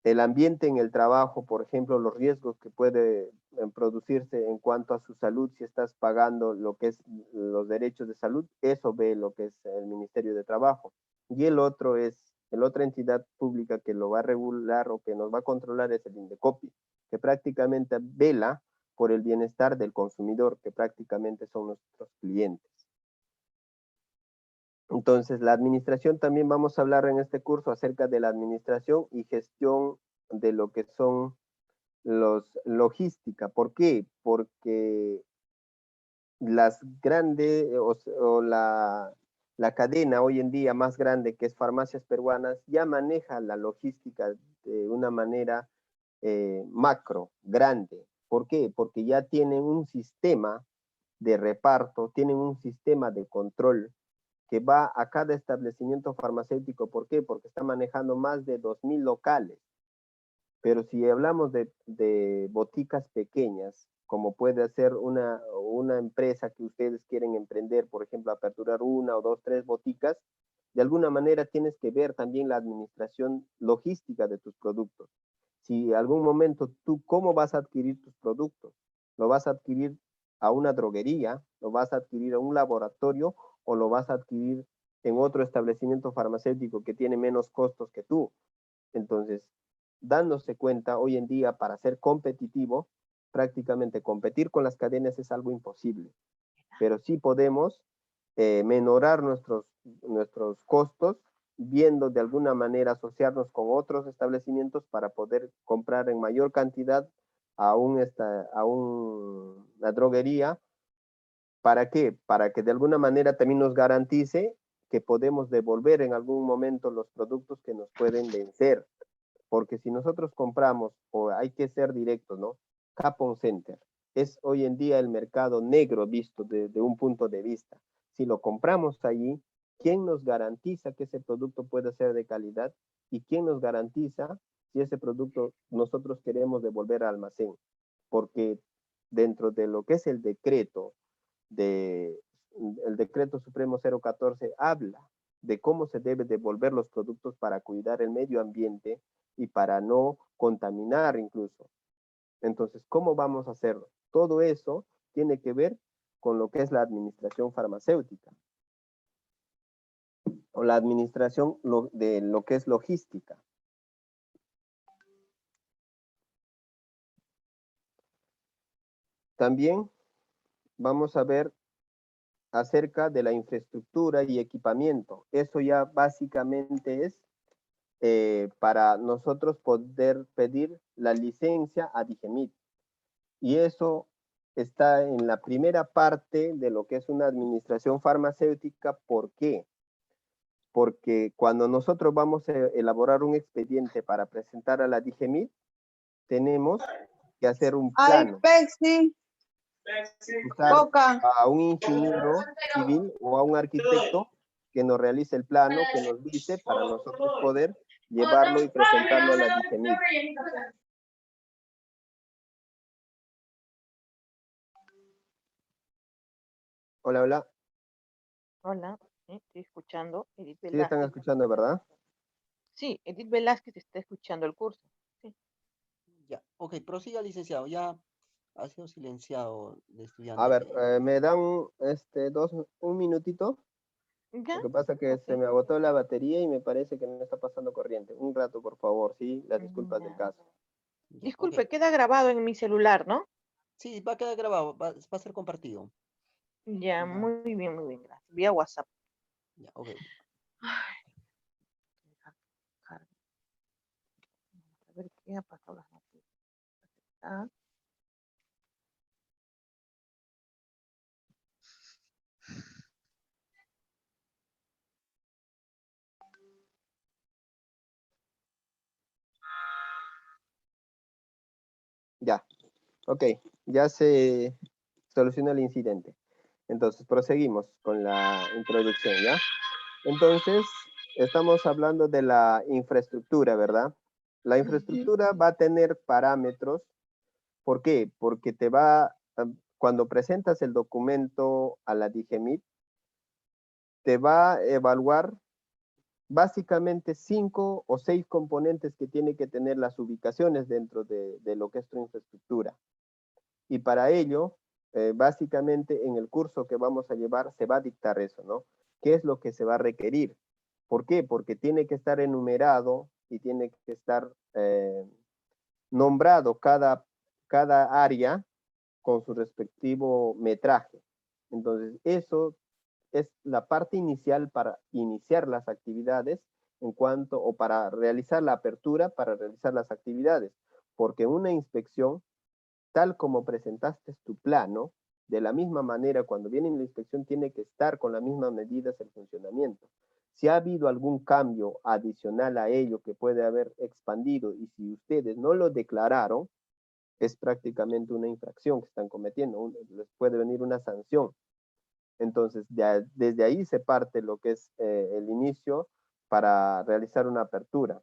el ambiente en el trabajo, por ejemplo, los riesgos que puede producirse en cuanto a su salud, si estás pagando lo que es los derechos de salud, eso ve lo que es el Ministerio de Trabajo. Y el otro es, la otra entidad pública que lo va a regular o que nos va a controlar es el INDECOPI, que prácticamente vela por el bienestar del consumidor, que prácticamente son nuestros clientes. Entonces, la administración, también vamos a hablar en este curso acerca de la administración y gestión de lo que son logística. ¿Por qué? Porque las grandes o la cadena hoy en día más grande, que es Farmacias Peruanas, ya maneja la logística de una manera macro, grande. ¿Por qué? Porque ya tienen un sistema de reparto, tienen un sistema de control que va a cada establecimiento farmacéutico. ¿Por qué? Porque está manejando más de 2,000 locales. Pero si hablamos de boticas pequeñas, como puede ser una empresa que ustedes quieren emprender, por ejemplo, aperturar 1 o 2, 3 boticas, de alguna manera tienes que ver también la administración logística de tus productos. Si algún momento tú, ¿cómo vas a adquirir tus productos? ¿Lo vas a adquirir a una droguería? ¿Lo vas a adquirir a un laboratorio? ¿O lo vas a adquirir en otro establecimiento farmacéutico que tiene menos costos que tú? Entonces, dándose cuenta, hoy en día, para ser competitivo, prácticamente competir con las cadenas es algo imposible, pero sí podemos menorar nuestros costos viendo de alguna manera asociarnos con otros establecimientos para poder comprar en mayor cantidad a una droguería. ¿Para qué? Para que de alguna manera también nos garantice que podemos devolver en algún momento los productos que nos pueden vencer. Porque si nosotros compramos, o hay que ser directos, ¿no? Capon Center es hoy en día el mercado negro visto desde un punto de vista. Si lo compramos allí, ¿quién nos garantiza que ese producto pueda ser de calidad? ¿Y quién nos garantiza si ese producto nosotros queremos devolver al almacén? Porque dentro de lo que es el decreto Supremo 014 habla de cómo se debe devolver los productos para cuidar el medio ambiente y para no contaminar incluso. Entonces, ¿cómo vamos a hacerlo? Todo eso tiene que ver con lo que es la administración farmacéutica o la administración de lo que es logística. También vamos a ver acerca de la infraestructura y equipamiento. Eso ya básicamente es para nosotros poder pedir la licencia a Digemit. Y eso está en la primera parte de lo que es una administración farmacéutica. ¿Por qué? Porque cuando nosotros vamos a elaborar un expediente para presentar a la Digemit, tenemos que hacer un Ay, plano. Pepsi, Usar Coca. a un ingeniero civil o a un arquitecto que nos realice el plano, que nos dice para nosotros poder llevarlo y presentarlo a la Digemit. Hola, hola. Hola, estoy escuchando. Edith Sí, están Velázquez. escuchando, ¿verdad? Sí, Edith Velázquez está escuchando el curso. Sí. Ya, ok, prosiga, licenciado. Ya ha sido silenciado el estudiante. A ver, me dan un minutito. ¿Ya? Lo que pasa es que Ok. se me agotó la batería y me parece que no está pasando corriente. Un rato, por favor, sí, las disculpas del Ya. caso. Ya, Disculpe, ok. queda grabado en mi celular, ¿no? Sí, va a quedar grabado, va a ser compartido. Ya, muy bien, gracias. Vía WhatsApp. Ya, ok. Ay, a ver qué ha pasado las noticias. Ah, Ya, ok, ya se solucionó el incidente. Entonces, proseguimos con la introducción, ¿ya? Entonces, estamos hablando de la infraestructura, ¿verdad? La infraestructura va a tener parámetros. ¿Por qué? Porque cuando presentas el documento a la Digemit, te va a evaluar básicamente 5 o 6 componentes que tiene que tener las ubicaciones dentro de lo que es tu infraestructura. Y para ello, básicamente en el curso que vamos a llevar se va a dictar eso, ¿no? ¿Qué es lo que se va a requerir? ¿Por qué? Porque tiene que estar enumerado y tiene que estar nombrado cada área con su respectivo metraje. Entonces, eso es la parte inicial para iniciar las actividades o para realizar la apertura, para realizar las actividades. Porque una inspección, tal como presentaste tu plano, de la misma manera, cuando viene la inspección, tiene que estar con las mismas medidas el funcionamiento. Si ha habido algún cambio adicional a ello que puede haber expandido y si ustedes no lo declararon, es prácticamente una infracción que están cometiendo, les puede venir una sanción. Entonces, desde ahí se parte lo que es el inicio para realizar una apertura.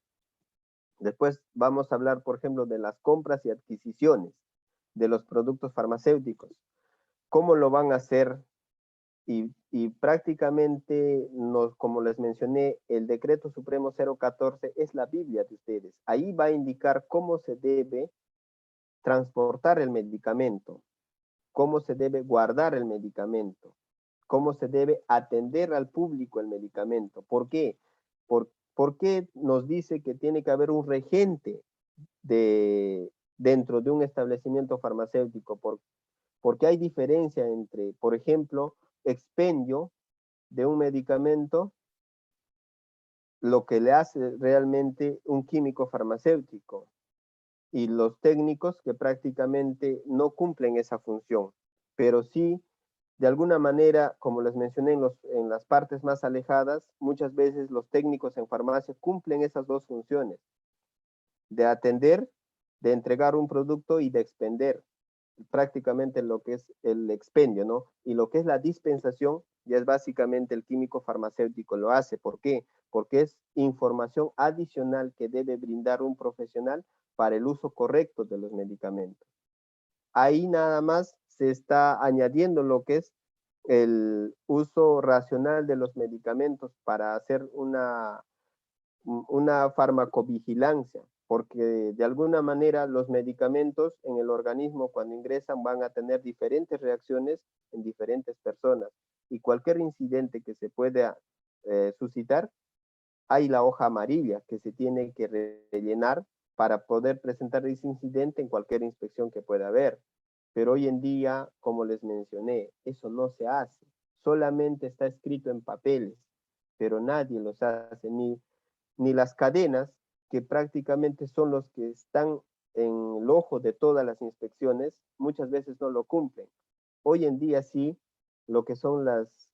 Después vamos a hablar, por ejemplo, de las compras y adquisiciones de los productos farmacéuticos. ¿Cómo lo van a hacer? Y prácticamente, como les mencioné, el Decreto Supremo 014 es la Biblia de ustedes. Ahí va a indicar cómo se debe transportar el medicamento, cómo se debe guardar el medicamento, cómo se debe atender al público el medicamento. ¿Por qué? ¿Por qué nos dice que tiene que haber un regente dentro de un establecimiento farmacéutico? Porque hay diferencia entre, por ejemplo, expendio de un medicamento, lo que le hace realmente un químico farmacéutico, y los técnicos que prácticamente no cumplen esa función, pero sí, de alguna manera, como les mencioné en las partes más alejadas, muchas veces los técnicos en farmacia cumplen esas dos funciones, de atender, de entregar un producto y de expender prácticamente lo que es el expendio, ¿no? Y lo que es la dispensación, ya es básicamente el químico farmacéutico lo hace. ¿Por qué? Porque es información adicional que debe brindar un profesional para el uso correcto de los medicamentos. Ahí nada más se está añadiendo lo que es el uso racional de los medicamentos para hacer una farmacovigilancia, porque de alguna manera los medicamentos en el organismo cuando ingresan van a tener diferentes reacciones en diferentes personas, y cualquier incidente que se pueda suscitar, hay la hoja amarilla que se tiene que rellenar para poder presentar ese incidente en cualquier inspección que pueda haber. Pero hoy en día, como les mencioné, eso no se hace, solamente está escrito en papeles, pero nadie los hace, ni las cadenas, que prácticamente son los que están en el ojo de todas las inspecciones, muchas veces no lo cumplen. Hoy en día sí, lo que son las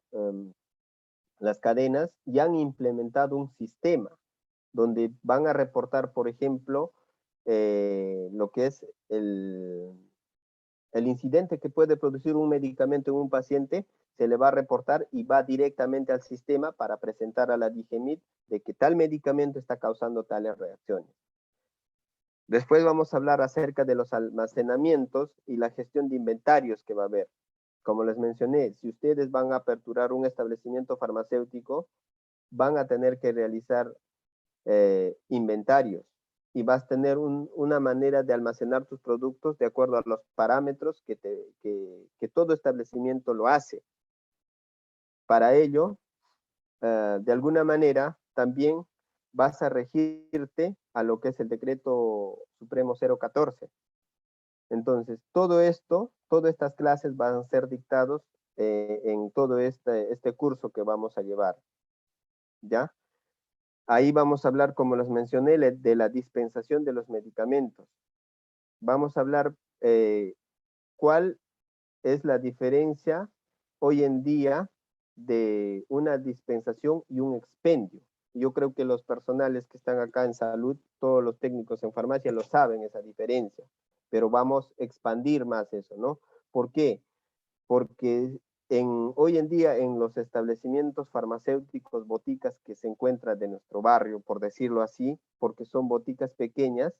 cadenas ya han implementado un sistema donde van a reportar, por ejemplo, lo que es el incidente que puede producir un medicamento en un paciente, se le va a reportar y va directamente al sistema para presentar a la DIGEMIT de que tal medicamento está causando tales reacciones. Después vamos a hablar acerca de los almacenamientos y la gestión de inventarios que va a haber. Como les mencioné, si ustedes van a aperturar un establecimiento farmacéutico, van a tener que realizar inventarios, y vas a tener una manera de almacenar tus productos de acuerdo a los parámetros que todo establecimiento lo hace. Para ello, de alguna manera, también vas a regirte a lo que es el Decreto Supremo 014. Entonces, todo esto, todas estas clases van a ser dictados en todo este curso que vamos a llevar, ¿ya? Ahí vamos a hablar, como les mencioné, de la dispensación de los medicamentos. Vamos a hablar cuál es la diferencia hoy en día de una dispensación y un expendio. Yo creo que los personales que están acá en salud, todos los técnicos en farmacia lo saben esa diferencia, pero vamos a expandir más eso, ¿no? ¿Por qué? Porque hoy en día en los establecimientos farmacéuticos, boticas que se encuentran de nuestro barrio, por decirlo así, porque son boticas pequeñas,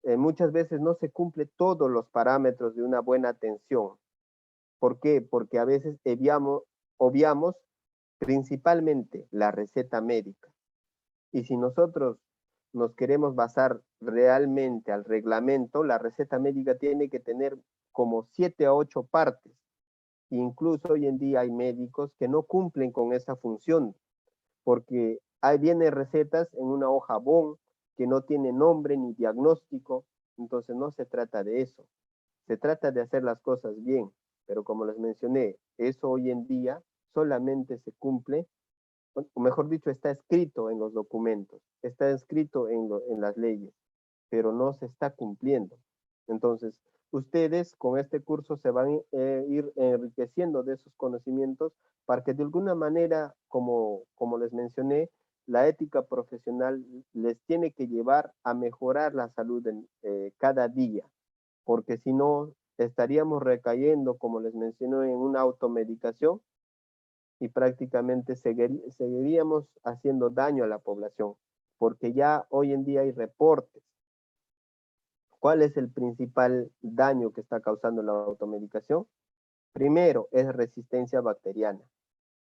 muchas veces no se cumple todos los parámetros de una buena atención. ¿Por qué? Porque a veces obviamos principalmente la receta médica. Y si nosotros nos queremos basar realmente al reglamento, la receta médica tiene que tener como 7 a 8 partes. Incluso hoy en día hay médicos que no cumplen con esa función, porque ahí vienen recetas en una hoja BON que no tiene nombre ni diagnóstico. Entonces no se trata de eso, se trata de hacer las cosas bien, pero como les mencioné, eso hoy en día solamente se cumple, o mejor dicho, está escrito en los documentos, está escrito en las leyes, pero no se está cumpliendo. Entonces, ustedes con este curso se van a ir enriqueciendo de esos conocimientos para que de alguna manera, como les mencioné, la ética profesional les tiene que llevar a mejorar la salud cada día, porque si no, estaríamos recayendo, como les mencioné, en una automedicación y prácticamente seguiríamos haciendo daño a la población, porque ya hoy en día hay reportes. ¿Cuál es el principal daño que está causando la automedicación? Primero, es resistencia bacteriana.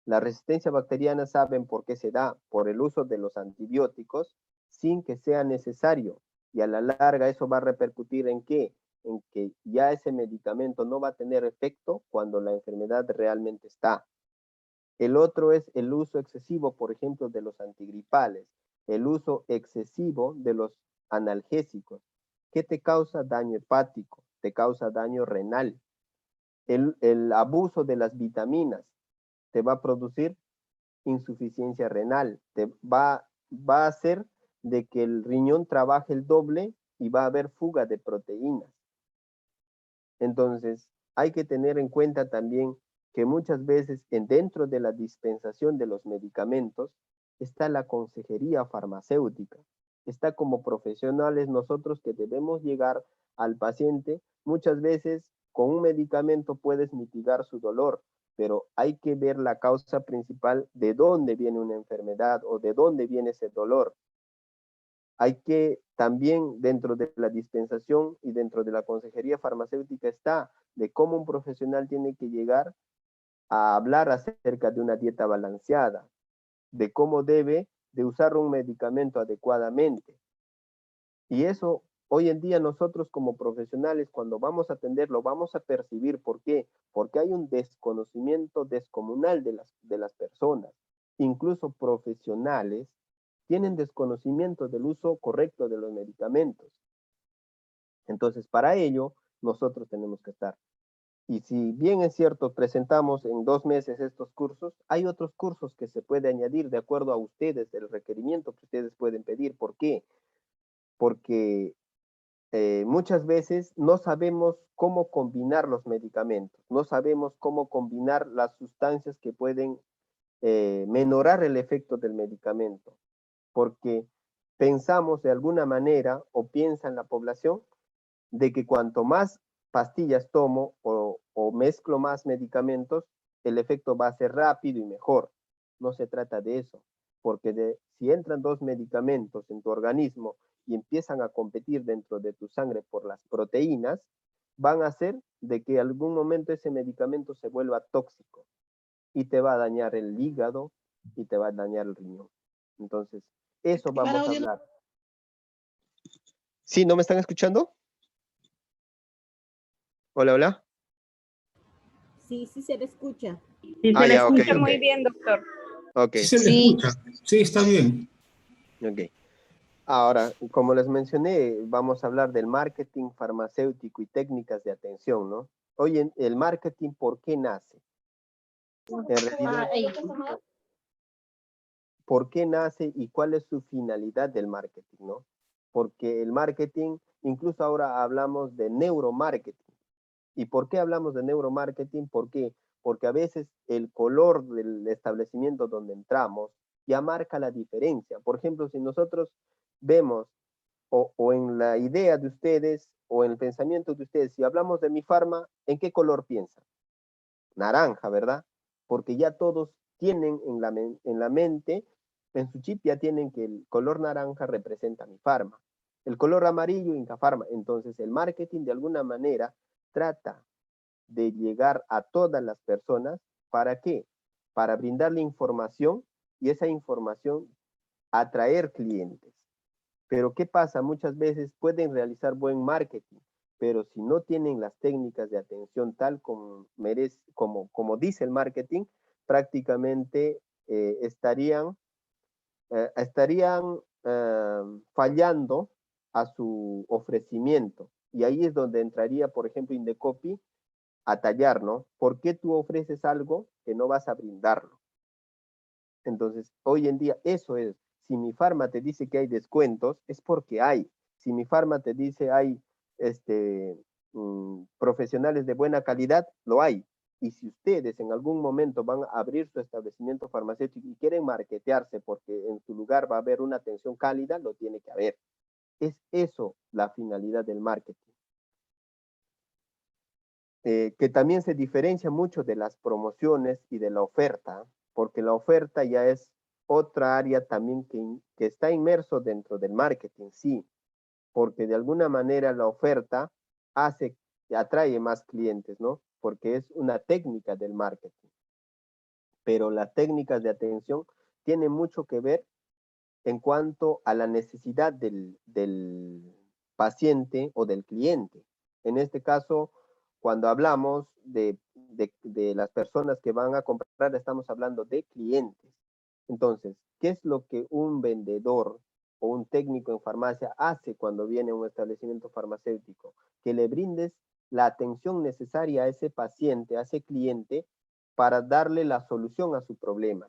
La resistencia bacteriana, ¿saben por qué se da? Por el uso de los antibióticos sin que sea necesario. Y a la larga eso va a repercutir ¿en qué? En que ya ese medicamento no va a tener efecto cuando la enfermedad realmente está. El otro es el uso excesivo, por ejemplo, de los antigripales, el uso excesivo de los analgésicos. ¿Qué te causa daño hepático? Te causa daño renal. El abuso de las vitaminas te va a producir insuficiencia renal, te va va a hacer de que el riñón trabaje el doble y va a haber fuga de proteínas. Entonces, hay que tener en cuenta también que muchas veces dentro de la dispensación de los medicamentos está la consejería farmacéutica. Está como profesionales nosotros que debemos llegar al paciente. Muchas veces con un medicamento puedes mitigar su dolor, pero hay que ver la causa principal de dónde viene una enfermedad o de dónde viene ese dolor. Hay que también dentro de la dispensación y dentro de la consejería farmacéutica está de cómo un profesional tiene que llegar a hablar acerca de una dieta balanceada, de cómo debe de usar un medicamento adecuadamente. Y eso hoy en día nosotros como profesionales cuando vamos a atenderlo vamos a percibir. ¿Por qué? Porque hay un desconocimiento descomunal de las personas. Incluso profesionales tienen desconocimiento del uso correcto de los medicamentos. Entonces, para ello, nosotros tenemos que estar. Y si bien es cierto, presentamos en 2 meses estos cursos, hay otros cursos que se puede añadir de acuerdo a ustedes, el requerimiento que ustedes pueden pedir. ¿Por qué? Porque muchas veces no sabemos cómo combinar los medicamentos, no sabemos cómo combinar las sustancias que pueden menorar el efecto del medicamento, porque pensamos de alguna manera, o piensa en la población, de que cuanto más pastillas tomo o mezclo más medicamentos, el efecto va a ser rápido y mejor. No se trata de eso, porque si entran 2 medicamentos en tu organismo y empiezan a competir dentro de tu sangre por las proteínas, van a hacer de que en algún momento ese medicamento se vuelva tóxico y te va a dañar el hígado y te va a dañar el riñón. Entonces, eso vamos a hablar. ¿Sí? ¿No me están escuchando? Hola, hola. Sí, sí se le escucha. Sí, se Ah, le ya, escucha ok, muy ok. bien, doctor. Ok, Sí se le escucha. Sí, está bien. ok. Ahora, como les mencioné, vamos a hablar del marketing farmacéutico y técnicas de atención, ¿no? Oye, el marketing, ¿por qué nace? En realidad, ¿por qué nace y cuál es su finalidad del marketing, no? Porque el marketing, incluso ahora hablamos de neuromarketing. ¿Y por qué hablamos de neuromarketing? ¿Por qué? Porque a veces el color del establecimiento donde entramos ya marca la diferencia. Por ejemplo, si nosotros vemos o en la idea de ustedes o en el pensamiento de ustedes, si hablamos de mi farma, ¿en qué color piensan? Naranja, ¿verdad? Porque ya todos tienen en la mente, en su chip ya tienen que el color naranja representa mi farma, el color amarillo Inca Farma. Entonces el marketing de alguna manera trata de llegar a todas las personas. ¿Para qué? Para brindarle información y esa información atraer clientes. Pero ¿qué pasa? Muchas veces pueden realizar buen marketing, pero si no tienen las técnicas de atención tal como merece, como dice el marketing, prácticamente estarían fallando a su ofrecimiento. Y ahí es donde entraría, por ejemplo, Indecopy a tallar, ¿no? ¿Por qué tú ofreces algo que no vas a brindarlo? Entonces, hoy en día eso es. Si mi farma te dice que hay descuentos, es porque hay. Si mi farma te dice hay profesionales de buena calidad, lo hay. Y si ustedes en algún momento van a abrir su establecimiento farmacéutico y quieren marketearse porque en su lugar va a haber una atención cálida, lo tiene que haber. Es eso la finalidad del marketing. Que también se diferencia mucho de las promociones y de la oferta, porque la oferta ya es otra área también que está inmerso dentro del marketing, sí, porque de alguna manera la oferta atrae más clientes, ¿no? Porque es una técnica del marketing. Pero las técnicas de atención tienen mucho que ver en cuanto a la necesidad del paciente o del cliente. En este caso, cuando hablamos de las personas que van a comprar, estamos hablando de clientes. Entonces, ¿qué es lo que un vendedor o un técnico en farmacia hace cuando viene a un establecimiento farmacéutico? Que le brindes la atención necesaria a ese paciente, a ese cliente, para darle la solución a su problema.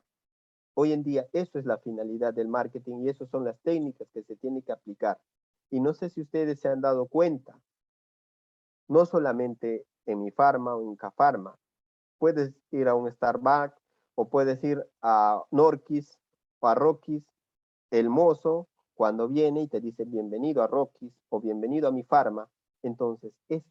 Hoy en día eso es la finalidad del marketing y esas son las técnicas que se tienen que aplicar. Y no sé si ustedes se han dado cuenta, no solamente en Mi Farma o en Cafarma, puedes ir a un Starbucks o puedes ir a Norquis o a Rockies, el mozo cuando viene y te dice bienvenido a Rockies o bienvenido a Mi Farma, entonces es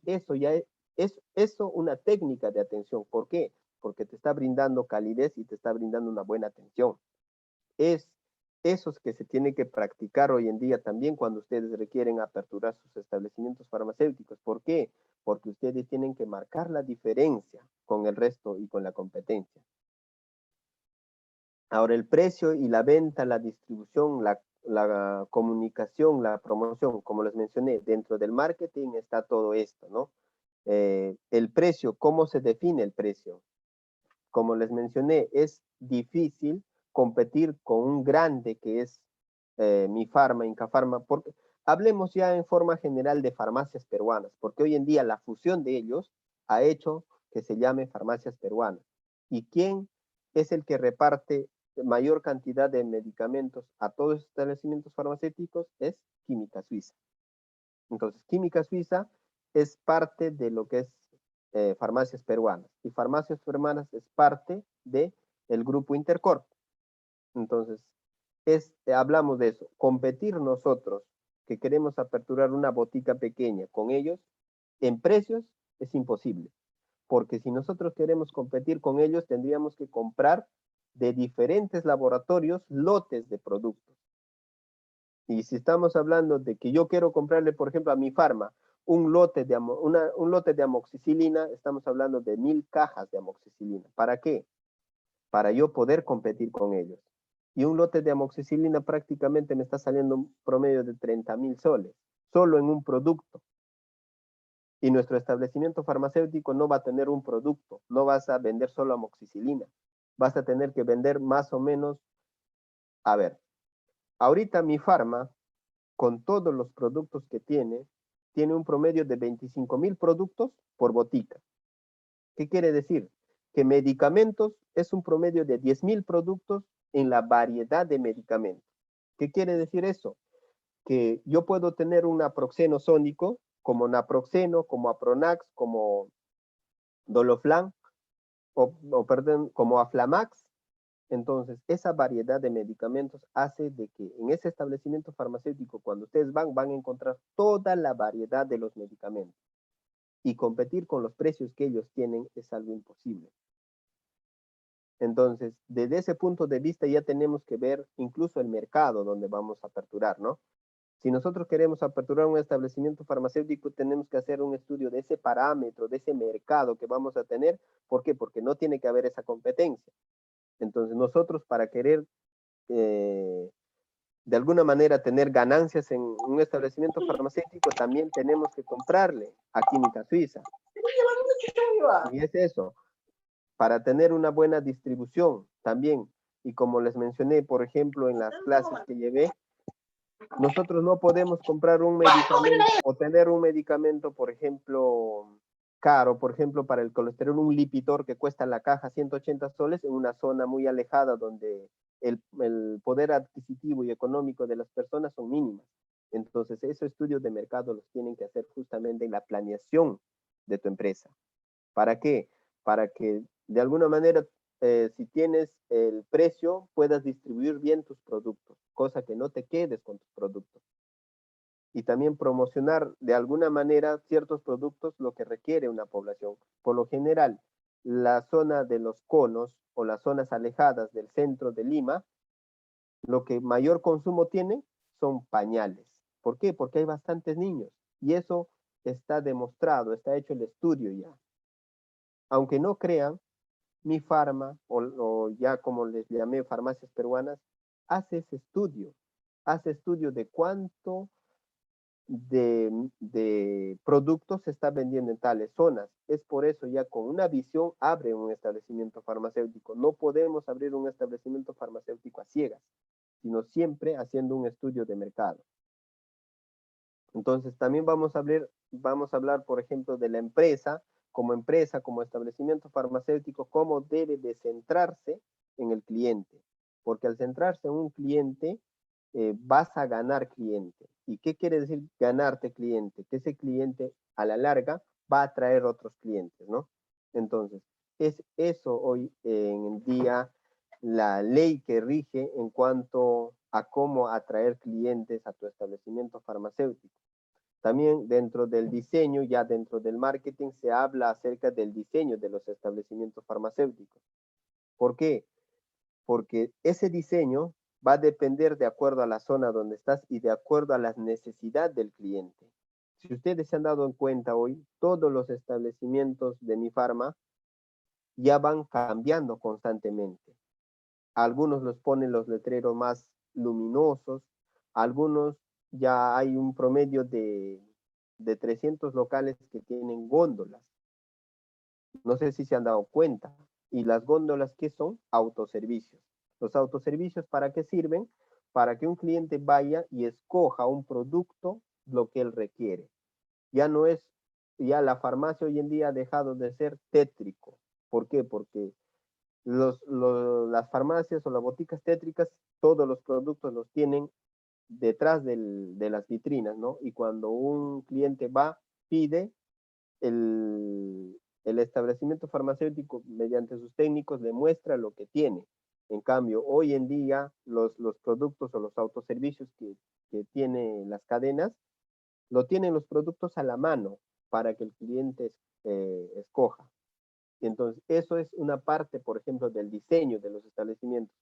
eso una técnica de atención. ¿Por qué? Porque te está brindando calidez y te está brindando una buena atención. Es esos que se tienen que practicar hoy en día también cuando ustedes requieren aperturar sus establecimientos farmacéuticos. ¿Por qué? Porque ustedes tienen que marcar la diferencia con el resto y con la competencia. Ahora, el precio y la venta, la distribución, la comunicación, la promoción, como les mencioné, dentro del marketing está todo esto, ¿no? El precio, ¿cómo se define el precio? Como les mencioné, es difícil competir con un grande que es Mi Farma, Incafarma, porque hablemos ya en forma general de farmacias peruanas, porque hoy en día la fusión de ellos ha hecho que se llame farmacias peruanas. ¿Y quién es el que reparte mayor cantidad de medicamentos a todos los establecimientos farmacéuticos? Es Química Suiza. Entonces, Química Suiza es parte de lo que es farmacias peruanas, y farmacias peruanas es parte del grupo Intercorp. Entonces, hablamos de eso, competir nosotros, que queremos aperturar una botica pequeña con ellos, en precios es imposible, porque si nosotros queremos competir con ellos, tendríamos que comprar de diferentes laboratorios lotes de productos. Y si estamos hablando de que yo quiero comprarle, por ejemplo, a Mi Farma, un lote de amoxicilina, estamos hablando de 1000 cajas de amoxicilina. ¿Para qué? Para yo poder competir con ellos. Y un lote de amoxicilina prácticamente me está saliendo un promedio de 30.000 soles, solo en un producto. Y nuestro establecimiento farmacéutico no va a tener un producto, no vas a vender solo amoxicilina, vas a tener que vender más o menos, a ver, ahorita Mi Farma, con todos los productos que tiene un promedio de 25.000 productos por botica. ¿Qué quiere decir? Que medicamentos es un promedio de 10.000 productos en la variedad de medicamentos. ¿Qué quiere decir eso? Que yo puedo tener un naproxeno sónico, como naproxeno, como Apronax, como Doloflan, perdón, como Aflamax. Entonces, esa variedad de medicamentos hace de que en ese establecimiento farmacéutico, cuando ustedes van a encontrar toda la variedad de los medicamentos. Y competir con los precios que ellos tienen es algo imposible. Entonces, desde ese punto de vista ya tenemos que ver incluso el mercado donde vamos a aperturar, ¿no? Si nosotros queremos aperturar un establecimiento farmacéutico, tenemos que hacer un estudio de ese parámetro, de ese mercado que vamos a tener. ¿Por qué? Porque no tiene que haber esa competencia. Entonces, nosotros para querer de alguna manera tener ganancias en un establecimiento farmacéutico, también tenemos que comprarle a Química Suiza. Y es eso, para tener una buena distribución también. Y como les mencioné, por ejemplo, en las clases que llevé, nosotros no podemos comprar un medicamento o tener un medicamento, por ejemplo, caro, por ejemplo, para el colesterol, un Lipitor que cuesta la caja 180 soles en una zona muy alejada donde el poder adquisitivo y económico de las personas son mínimas. Entonces, esos estudios de mercado los tienen que hacer justamente en la planeación de tu empresa. ¿Para qué? Para que de alguna manera, si tienes el precio, puedas distribuir bien tus productos, cosa que no te quedes con tus productos. Y también promocionar de alguna manera ciertos productos, lo que requiere una población. Por lo general, la zona de los conos o las zonas alejadas del centro de Lima, lo que mayor consumo tiene son pañales. ¿Por qué? Porque hay bastantes niños y eso está demostrado, está hecho el estudio ya. Aunque no crean, Mi Farma, o ya como les llamé, farmacias peruanas, hace ese estudio. Hace estudio de cuánto de productos se está vendiendo en tales zonas. Es por eso ya con una visión abre un establecimiento farmacéutico. No podemos abrir un establecimiento farmacéutico a ciegas, sino siempre haciendo un estudio de mercado. Entonces también vamos a hablar, por ejemplo, de la empresa, como establecimiento farmacéutico, cómo debe de centrarse en el cliente. porque al centrarse en un cliente, vas a ganar cliente. ¿Y qué quiere decir ganarte cliente? Que ese cliente a la larga va a traer otros clientes, ¿no? Entonces, es eso hoy en día la ley que rige en cuanto a cómo atraer clientes a tu establecimiento farmacéutico. También dentro del diseño, ya dentro del marketing, se habla acerca del diseño de los establecimientos farmacéuticos. ¿Por qué? Porque ese diseño va a depender de acuerdo a la zona donde estás y de acuerdo a las necesidades del cliente. Si ustedes se han dado en cuenta hoy, todos los establecimientos de Mi Farma ya van cambiando constantemente. Algunos los ponen los letreros más luminosos, algunos ya hay un promedio de 300 locales que tienen góndolas. No sé si se han dado cuenta. ¿Y las góndolas qué son? Autoservicios. Los autoservicios, ¿para qué sirven? Para que un cliente vaya y escoja un producto lo que él requiere. Ya no es, ya la farmacia hoy en día ha dejado de ser tétrico. ¿Por qué? Porque las farmacias o las boticas tétricas, todos los productos los tienen detrás de las vitrinas, ¿no? Y cuando un cliente va, pide, el establecimiento farmacéutico, mediante sus técnicos, le muestra lo que tiene. En cambio, hoy en día, los productos o los autoservicios que tienen las cadenas, lo tienen los productos a la mano para que el cliente escoja. Entonces, eso es una parte, por ejemplo, del diseño de los establecimientos.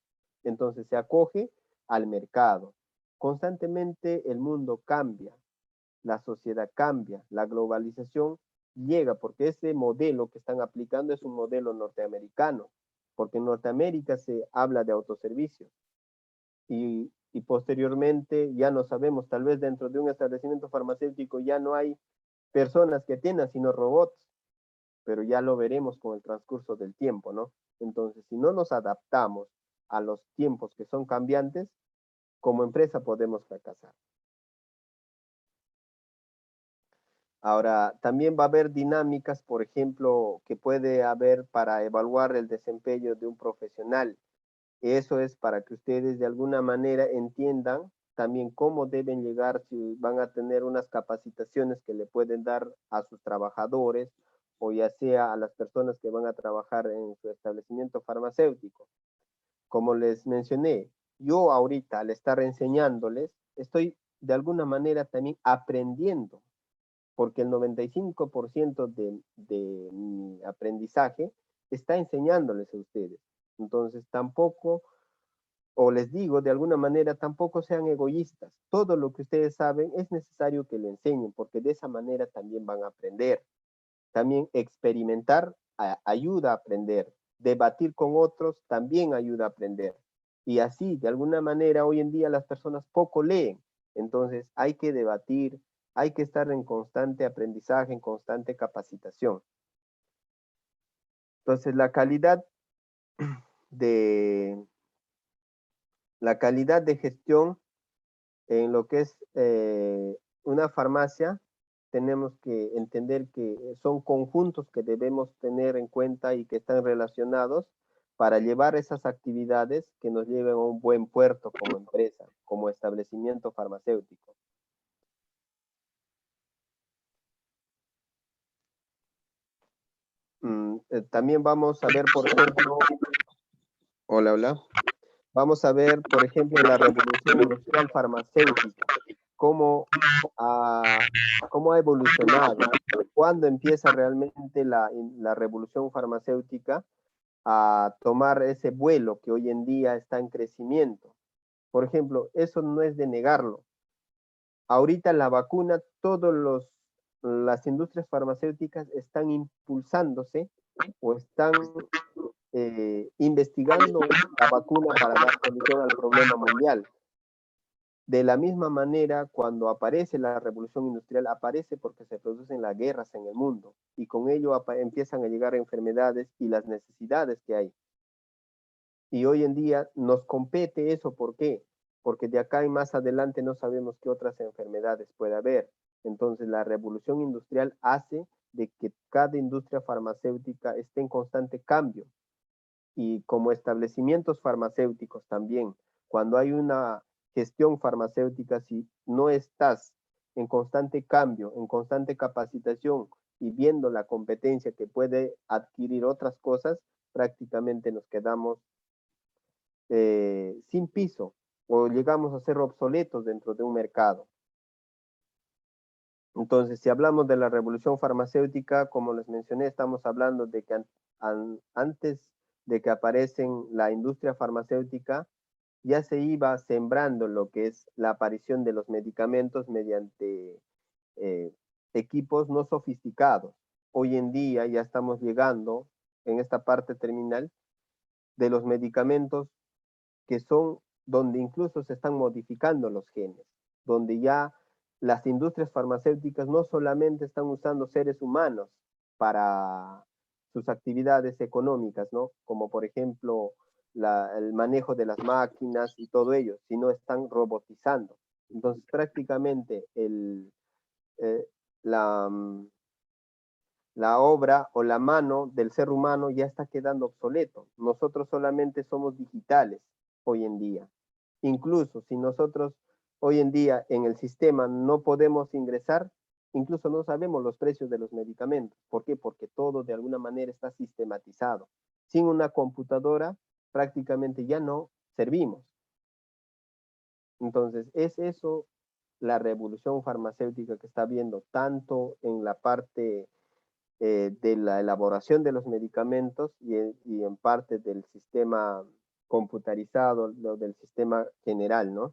Entonces, se acoge al mercado. Constantemente el mundo cambia, la sociedad cambia, la globalización llega, porque ese modelo que están aplicando es un modelo norteamericano, porque en Norteamérica se habla de autoservicio. Y posteriormente ya no sabemos, tal vez dentro de un establecimiento farmacéutico ya no hay personas que atiendan, sino robots, pero ya lo veremos con el transcurso del tiempo, ¿no? Entonces, si no nos adaptamos a los tiempos que son cambiantes, como empresa podemos fracasar. Ahora, también va a haber dinámicas, por ejemplo, que puede haber para evaluar el desempeño de un profesional. Eso es para que ustedes de alguna manera entiendan también cómo deben llegar, si van a tener unas capacitaciones que le pueden dar a sus trabajadores o ya sea a las personas que van a trabajar en su establecimiento farmacéutico. Como les mencioné, yo ahorita al estar enseñándoles, estoy de alguna manera también aprendiendo, porque el 95% de mi aprendizaje está enseñándoles a ustedes. Entonces tampoco, o les digo de alguna manera, tampoco sean egoístas. Todo lo que ustedes saben es necesario que lo enseñen, porque de esa manera también van a aprender. También experimentar ayuda a aprender. Debatir con otros también ayuda a aprender. Y así, de alguna manera, hoy en día las personas poco leen. Entonces hay que debatir, hay que estar en constante aprendizaje, en constante capacitación. Entonces la calidad de gestión en lo que es una farmacia, tenemos que entender que son conjuntos que debemos tener en cuenta y que están relacionados para llevar esas actividades que nos lleven a un buen puerto como empresa, como establecimiento farmacéutico. También vamos a ver, por ejemplo, hola. Vamos a ver, por ejemplo, la revolución industrial farmacéutica, cómo ha evolucionado, cuándo empieza realmente la revolución farmacéutica a tomar ese vuelo que hoy en día está en crecimiento. Por ejemplo, eso no es de negarlo. Ahorita la vacuna, las industrias farmacéuticas están impulsándose o están investigando la vacuna para dar solución al problema mundial. De la misma manera, cuando aparece la revolución industrial, aparece porque se producen las guerras en el mundo y con ello empiezan a llegar enfermedades y las necesidades que hay. Y hoy en día nos compete eso, ¿por qué? Porque de acá y más adelante no sabemos qué otras enfermedades puede haber. Entonces la revolución industrial hace de que cada industria farmacéutica esté en constante cambio. y como establecimientos farmacéuticos también, cuando hay una gestión farmacéutica, si no estás en constante cambio, en constante capacitación y viendo la competencia que puede adquirir otras cosas, prácticamente nos quedamos sin piso o llegamos a ser obsoletos dentro de un mercado. Entonces, si hablamos de la revolución farmacéutica, como les mencioné, estamos hablando de que antes de que aparecen la industria farmacéutica, ya se iba sembrando lo que es la aparición de los medicamentos mediante equipos no sofisticados. Hoy en día ya estamos llegando en esta parte terminal de los medicamentos que son donde incluso se están modificando los genes, donde ya las industrias farmacéuticas no solamente están usando seres humanos para sus actividades económicas, ¿no? Como por ejemplo el manejo de las máquinas y todo ello, sino están robotizando. Entonces prácticamente la, la obra o la mano del ser humano ya está quedando obsoleto. Nosotros solamente somos digitales hoy en día. Incluso si nosotros hoy en día en el sistema no podemos ingresar, incluso no sabemos los precios de los medicamentos. ¿Por qué? Porque todo de alguna manera está sistematizado. Sin una computadora prácticamente ya no servimos. Entonces, es eso la revolución farmacéutica que está habiendo tanto en la parte de la elaboración de los medicamentos y en parte del sistema computarizado, del sistema general, ¿no?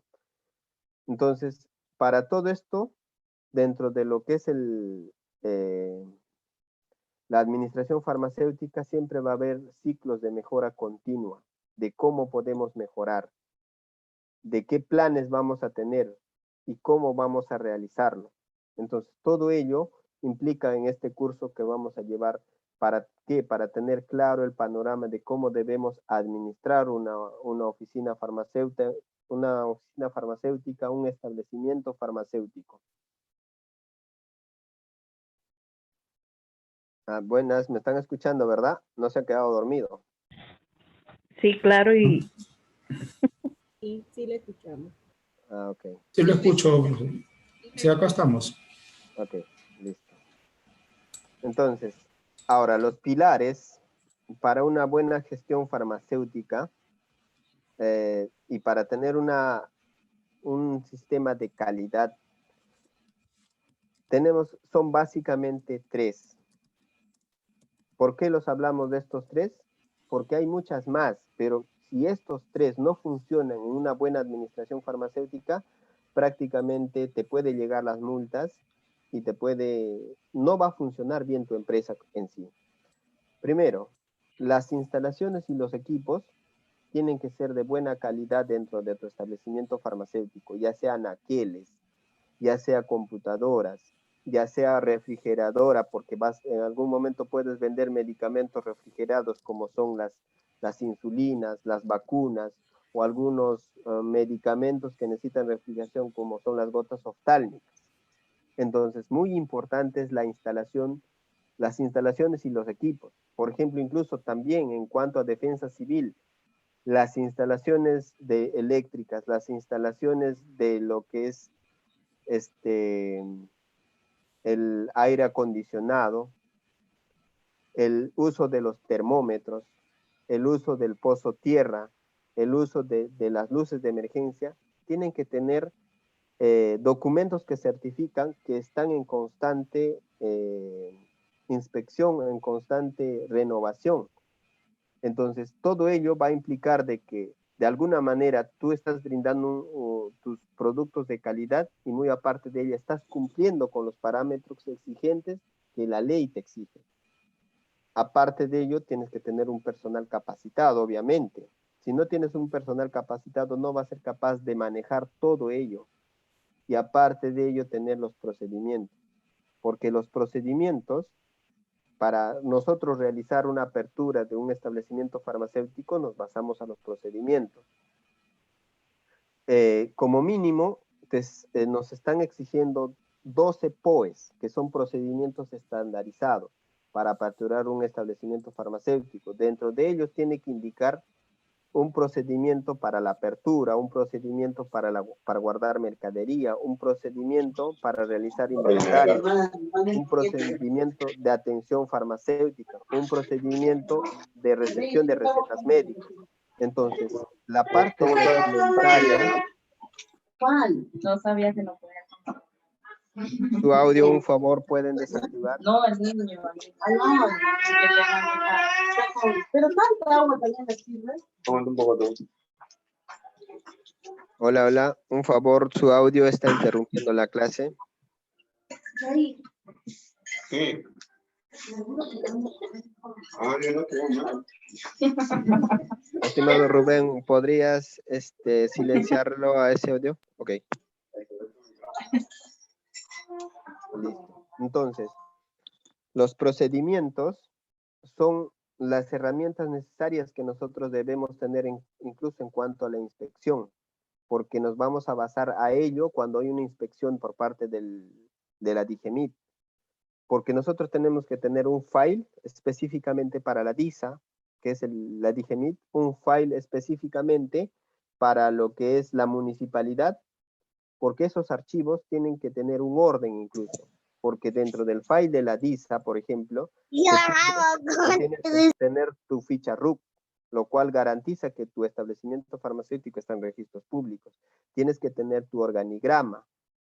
Entonces, para todo esto, dentro de lo que es la administración farmacéutica, siempre va a haber ciclos de mejora continua, de cómo podemos mejorar, de qué planes vamos a tener y cómo vamos a realizarlo. Entonces, todo ello implica en este curso que vamos a llevar, ¿para qué? Para tener claro el panorama de cómo debemos administrar una oficina farmacéutica, un establecimiento farmacéutico. Buenas, me están escuchando, ¿verdad? No se han quedado dormidos. Sí, claro, y Sí, sí le escuchamos. Ok. Sí, lo escucho. Sí, acá estamos. Ok, listo. Entonces, ahora los pilares para una buena gestión farmacéutica y para tener un sistema de calidad, son básicamente tres. ¿Por qué los hablamos de estos tres? Porque hay muchas más, pero si estos tres no funcionan en una buena administración farmacéutica, prácticamente te puede llegar las multas y no va a funcionar bien tu empresa en sí. Primero, las instalaciones y los equipos tienen que ser de buena calidad dentro de tu establecimiento farmacéutico, ya sean aqueles, ya sea computadoras, ya sea refrigeradora, porque en algún momento puedes vender medicamentos refrigerados como son las insulinas, las vacunas o algunos medicamentos que necesitan refrigeración como son las gotas oftálmicas. Entonces, muy importante es las instalaciones y los equipos. Por ejemplo, incluso también en cuanto a defensa civil, las instalaciones eléctricas, las instalaciones de lo que es el aire acondicionado, el uso de los termómetros, el uso del pozo tierra, el uso de las luces de emergencia, tienen que tener documentos que certifican que están en constante inspección, en constante renovación. Entonces, todo ello va a implicar de que de alguna manera tú estás brindando tus productos de calidad y muy aparte de ella estás cumpliendo con los parámetros exigentes que la ley te exige. Aparte de ello, tienes que tener un personal capacitado, obviamente. Si no tienes un personal capacitado, no va a ser capaz de manejar todo ello. Y aparte de ello, tener los procedimientos. Porque los procedimientos, para nosotros realizar una apertura de un establecimiento farmacéutico, nos basamos a los procedimientos. Como mínimo, nos están exigiendo 12 POEs, que son procedimientos estandarizados. para aperturar un establecimiento farmacéutico. Dentro de ellos tiene que indicar un procedimiento para la apertura, un procedimiento para guardar mercadería, un procedimiento para realizar inventario, un procedimiento de atención farmacéutica, un procedimiento de recepción de recetas médicas. Entonces, la parte documentaria... No sabía que no podía. Su audio, un favor, pueden desactivar. No, el niño. Pero tanta agua también le sirve. Hola, hola. Un favor, su audio está interrumpiendo la clase. Sí. Estimado Rubén, ¿podrías silenciarlo a ese audio? Ok. Listo. Entonces, los procedimientos son las herramientas necesarias que nosotros debemos tener incluso en cuanto a la inspección, porque nos vamos a basar a ello cuando hay una inspección por parte de la DIGEMIT, porque nosotros tenemos que tener un file específicamente para la DISA, que es la DIGEMIT, un file específicamente para lo que es la municipalidad, porque esos archivos tienen que tener un orden incluso, porque dentro del file de la DISA, por ejemplo, tienes que tener tu ficha RUC, lo cual garantiza que tu establecimiento farmacéutico está en registros públicos. Tienes que tener tu organigrama,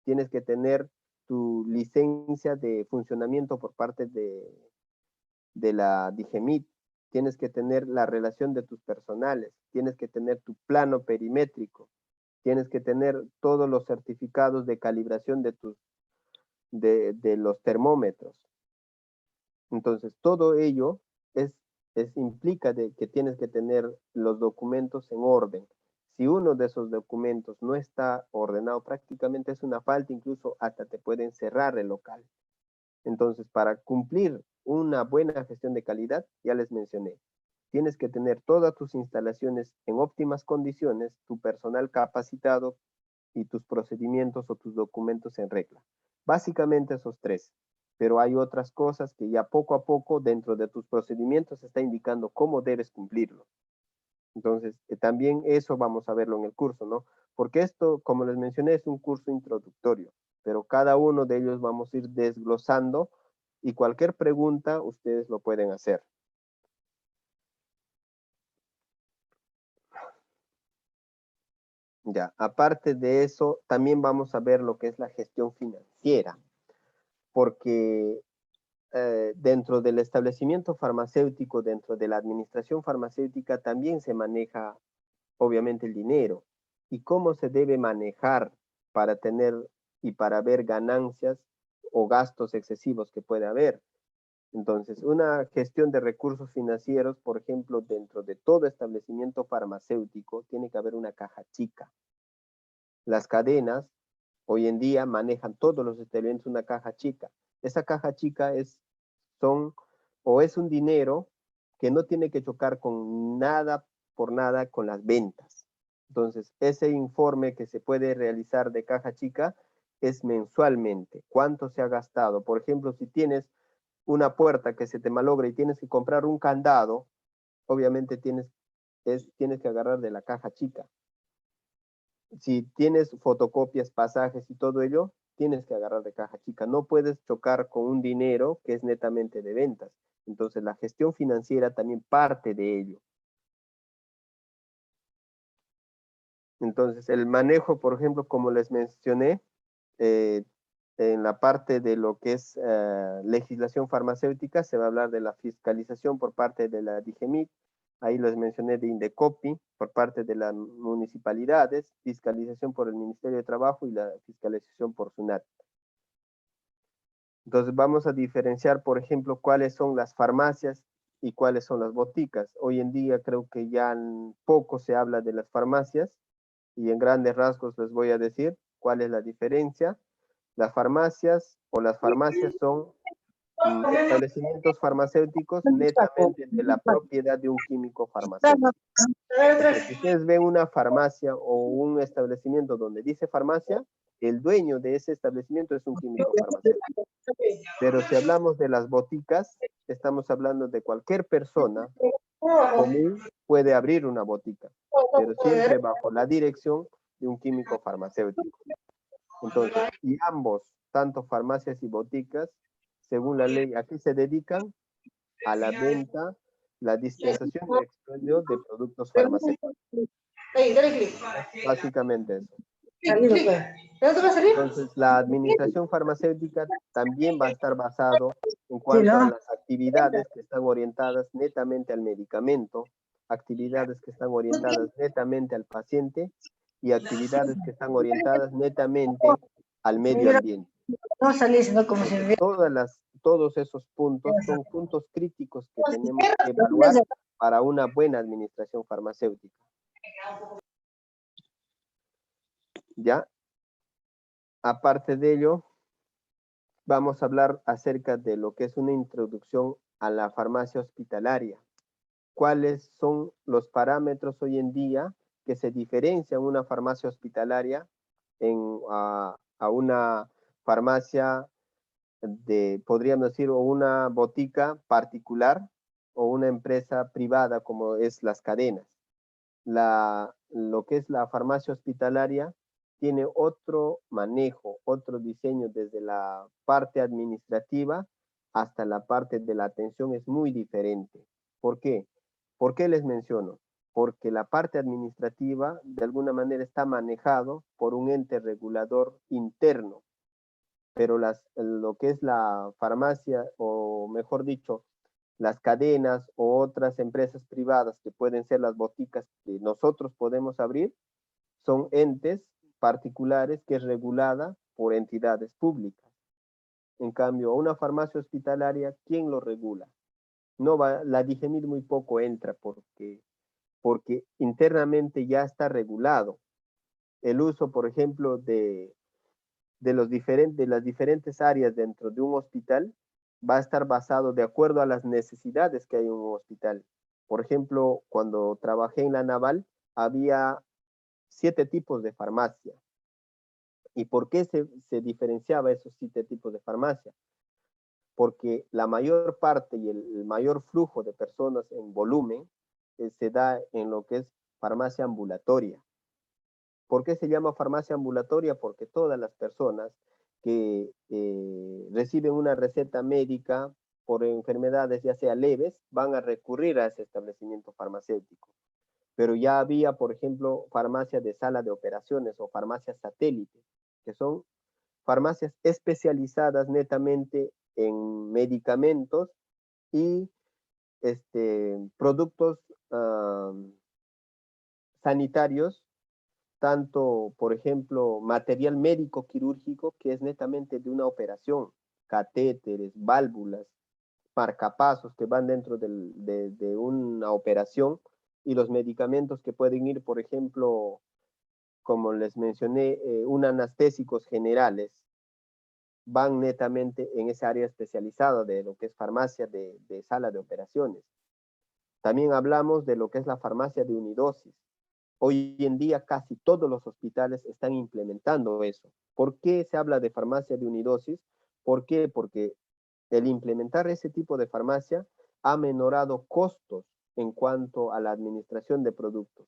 tienes que tener tu licencia de funcionamiento por parte de la DIGEMIT, tienes que tener la relación de tus personales, tienes que tener tu plano perimétrico, tienes que tener todos los certificados de calibración de los termómetros. Entonces, todo ello implica de que tienes que tener los documentos en orden. Si uno de esos documentos no está ordenado, prácticamente es una falta, incluso hasta te pueden cerrar el local. Entonces, para cumplir una buena gestión de calidad, ya les mencioné, tienes que tener todas tus instalaciones en óptimas condiciones, tu personal capacitado y tus procedimientos o tus documentos en regla. Básicamente esos tres, pero hay otras cosas que ya poco a poco dentro de tus procedimientos está indicando cómo debes cumplirlo. Entonces, también eso vamos a verlo en el curso, ¿no? Porque esto, como les mencioné, es un curso introductorio, pero cada uno de ellos vamos a ir desglosando y cualquier pregunta ustedes lo pueden hacer. Ya, aparte de eso, también vamos a ver lo que es la gestión financiera, porque dentro del establecimiento farmacéutico, dentro de la administración farmacéutica, también se maneja, obviamente, el dinero, y cómo se debe manejar para tener y para ver ganancias o gastos excesivos que puede haber. Entonces, una gestión de recursos financieros, por ejemplo, dentro de todo establecimiento farmacéutico, tiene que haber una caja chica. Las cadenas hoy en día manejan todos los establecimientos una caja chica. Esa caja chica es un dinero que no tiene que chocar con nada por nada con las ventas. Entonces, ese informe que se puede realizar de caja chica es mensualmente. ¿Cuánto se ha gastado? Por ejemplo, si tienes una puerta que se te malogra y tienes que comprar un candado, obviamente tienes que agarrar de la caja chica. Si tienes fotocopias, pasajes y todo ello, tienes que agarrar de caja chica. No puedes chocar con un dinero que es netamente de ventas. Entonces, la gestión financiera también parte de ello. Entonces, el manejo, por ejemplo, como les mencioné, en la parte de lo que es legislación farmacéutica, se va a hablar de la fiscalización por parte de la DIGEMIT. Ahí les mencioné de Indecopi, por parte de las municipalidades, fiscalización por el Ministerio de Trabajo y la fiscalización por SUNAT. Entonces vamos a diferenciar, por ejemplo, cuáles son las farmacias y cuáles son las boticas. Hoy en día creo que ya poco se habla de las farmacias y en grandes rasgos les voy a decir cuál es la diferencia. Las farmacias son establecimientos farmacéuticos netamente de la propiedad de un químico farmacéutico. Entonces, si ustedes ven una farmacia o un establecimiento donde dice farmacia, el dueño de ese establecimiento es un químico farmacéutico. Pero si hablamos de las boticas, estamos hablando de cualquier persona común puede abrir una botica, pero siempre bajo la dirección de un químico farmacéutico. Entonces, y ambos, tanto farmacias y boticas, según la ley, ¿a qué se dedican? A la venta, la dispensación y expendio de productos farmacéuticos. Básicamente eso. Entonces, la administración farmacéutica también va a estar basado en cuanto a las actividades que están orientadas netamente al medicamento, actividades que están orientadas netamente al paciente y actividades que están orientadas netamente al medio ambiente. Entonces, todos esos puntos son puntos críticos que tenemos que evaluar para una buena administración farmacéutica. ¿Ya? Aparte de ello, vamos a hablar acerca de lo que es una introducción a la farmacia hospitalaria. ¿Cuáles son los parámetros hoy en día que se diferencian una farmacia hospitalaria a una farmacia podríamos decir, o una botica particular o una empresa privada como es las cadenas? Lo que es la farmacia hospitalaria tiene otro manejo, otro diseño desde la parte administrativa hasta la parte de la atención es muy diferente. ¿Por qué? ¿Por qué les menciono? Porque la parte administrativa de alguna manera está manejado por un ente regulador interno, pero lo que es la farmacia, o mejor dicho, las cadenas o otras empresas privadas que pueden ser las boticas que nosotros podemos abrir, son entes particulares que es regulada por entidades públicas. En cambio, una farmacia hospitalaria, ¿quién lo regula? No va, la DIGEMIT muy poco entra porque internamente ya está regulado. El uso, por ejemplo, de las diferentes áreas dentro de un hospital va a estar basado de acuerdo a las necesidades que hay en un hospital. Por ejemplo, cuando trabajé en la Naval, había 7 tipos de farmacia. ¿Y por qué se diferenciaba esos 7 tipos de farmacia? Porque la mayor parte y el mayor flujo de personas en volumen se da en lo que es farmacia ambulatoria. ¿Por qué se llama farmacia ambulatoria? Porque todas las personas que reciben una receta médica por enfermedades ya sea leves, van a recurrir a ese establecimiento farmacéutico. Pero ya había, por ejemplo, farmacias de sala de operaciones o farmacias satélites, que son farmacias especializadas netamente en medicamentos y productos sanitarios, tanto, por ejemplo, material médico quirúrgico, que es netamente de una operación, catéteres, válvulas, marcapasos que van dentro de una operación, y los medicamentos que pueden ir, por ejemplo, como les mencioné, anestésicos generales, van netamente en esa área especializada de lo que es farmacia de sala de operaciones. También hablamos de lo que es la farmacia de unidosis. Hoy en día casi todos los hospitales están implementando eso. ¿Por qué se habla de farmacia de unidosis? ¿Por qué? Porque el implementar ese tipo de farmacia ha menorado costos en cuanto a la administración de productos.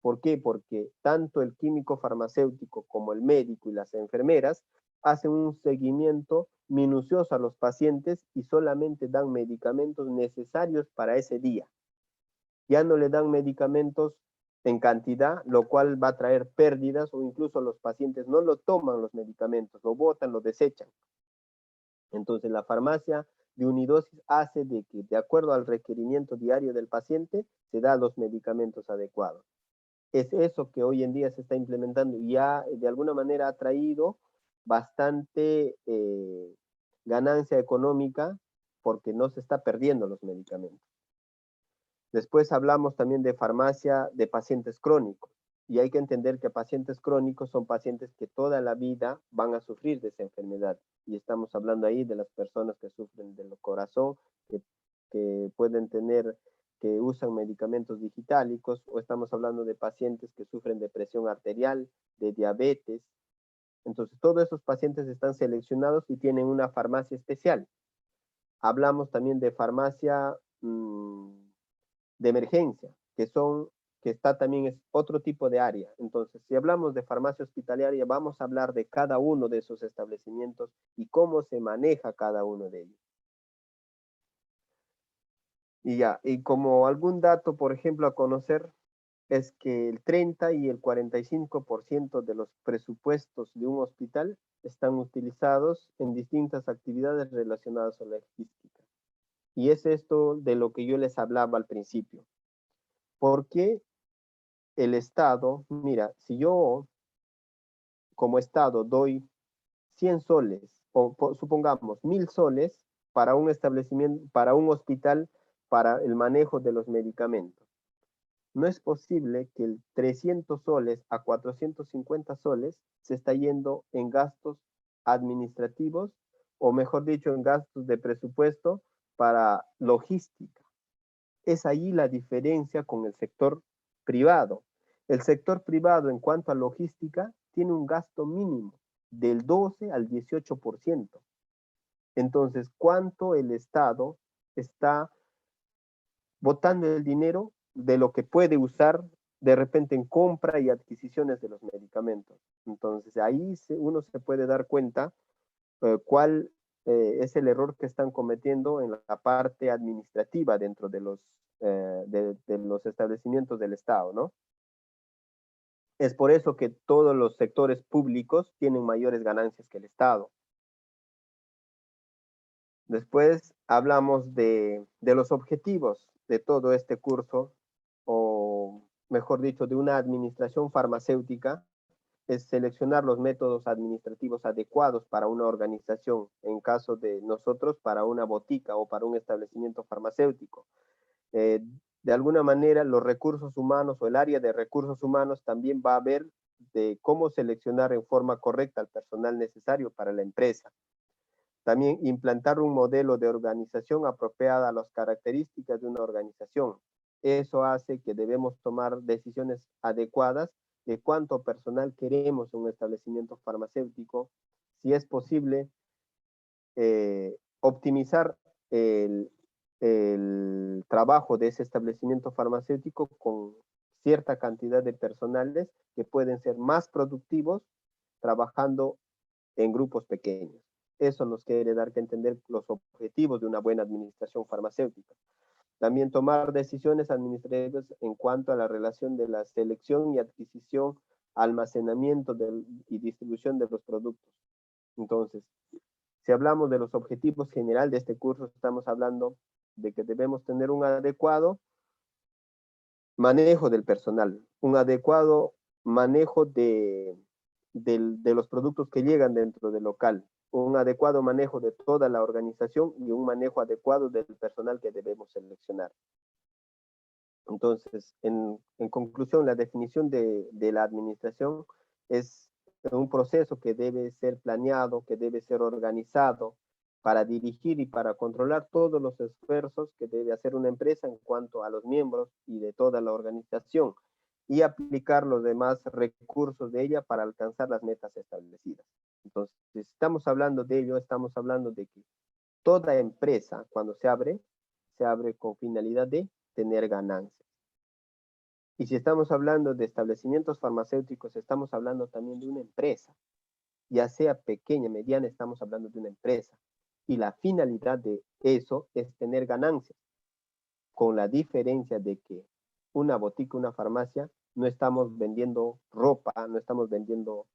¿Por qué? Porque tanto el químico farmacéutico como el médico y las enfermeras hacen un seguimiento minucioso a los pacientes y solamente dan medicamentos necesarios para ese día. Ya no le dan medicamentos en cantidad, lo cual va a traer pérdidas o incluso los pacientes no lo toman los medicamentos, lo botan, lo desechan. Entonces la farmacia de unidosis hace de que de acuerdo al requerimiento diario del paciente se da los medicamentos adecuados. Es eso que hoy en día se está implementando y ya de alguna manera ha traído bastante ganancia económica porque no se está perdiendo los medicamentos. Después hablamos también de farmacia de pacientes crónicos y hay que entender que pacientes crónicos son pacientes que toda la vida van a sufrir de esa enfermedad y estamos hablando ahí de las personas que sufren del corazón, que pueden tener, que usan medicamentos digitálicos, o estamos hablando de pacientes que sufren de presión arterial, de diabetes. Entonces todos esos pacientes están seleccionados y tienen una farmacia especial. hablamos también de farmacia de emergencia, que está también es otro tipo de área. Entonces, si hablamos de farmacia hospitalaria, vamos a hablar de cada uno de esos establecimientos y cómo se maneja cada uno de ellos. Y como algún dato, por ejemplo, a conocer, es que el 30 y el 45% de los presupuestos de un hospital están utilizados en distintas actividades relacionadas a la logística. Y es esto de lo que yo les hablaba al principio. Porque el Estado, mira, si yo como Estado doy 100 soles, o supongamos 1000 soles para un establecimiento, para un hospital, para el manejo de los medicamentos, no es posible que el 300 soles a 450 soles se está yendo en gastos administrativos, o mejor dicho, en gastos de presupuesto para logística. Es ahí la diferencia con el sector privado. El sector privado en cuanto a logística tiene un gasto mínimo del 12 al 18%. Entonces, ¿cuánto el Estado está botando el dinero de lo que puede usar de repente en compra y adquisiciones de los medicamentos? Entonces, ahí uno se puede dar cuenta cuál es el error que están cometiendo en la parte administrativa dentro de los establecimientos del Estado, ¿no? Es por eso que todos los sectores públicos tienen mayores ganancias que el Estado. Después hablamos de los objetivos de todo este curso, o mejor dicho, de una administración farmacéutica. Es seleccionar los métodos administrativos adecuados para una organización, en caso de nosotros, para una botica o para un establecimiento farmacéutico. De alguna manera, los recursos humanos o el área de recursos humanos también va a ver de cómo seleccionar en forma correcta el personal necesario para la empresa. También implantar un modelo de organización apropiada a las características de una organización. Eso hace que debemos tomar decisiones adecuadas de cuánto personal queremos en un establecimiento farmacéutico, si es posible optimizar el trabajo de ese establecimiento farmacéutico con cierta cantidad de personales que pueden ser más productivos trabajando en grupos pequeños. Eso nos quiere dar que entender los objetivos de una buena administración farmacéutica. También tomar decisiones administrativas en cuanto a la relación de la selección y adquisición, almacenamiento y distribución de los productos. Entonces, si hablamos de los objetivos generales de este curso, estamos hablando de que debemos tener un adecuado manejo del personal, un adecuado manejo de los productos que llegan dentro del local, un adecuado manejo de toda la organización y un manejo adecuado del personal que debemos seleccionar. Entonces, en conclusión, la definición de la administración es un proceso que debe ser planeado, que debe ser organizado para dirigir y para controlar todos los esfuerzos que debe hacer una empresa en cuanto a los miembros y de toda la organización, y aplicar los demás recursos de ella para alcanzar las metas establecidas. Entonces, si estamos hablando de ello, estamos hablando de que toda empresa, cuando se abre con finalidad de tener ganancias. Y si estamos hablando de establecimientos farmacéuticos, estamos hablando también de una empresa, ya sea pequeña, mediana, estamos hablando de una empresa. Y la finalidad de eso es tener ganancias, con la diferencia de que una botica, una farmacia, no estamos vendiendo ropa, no estamos vendiendo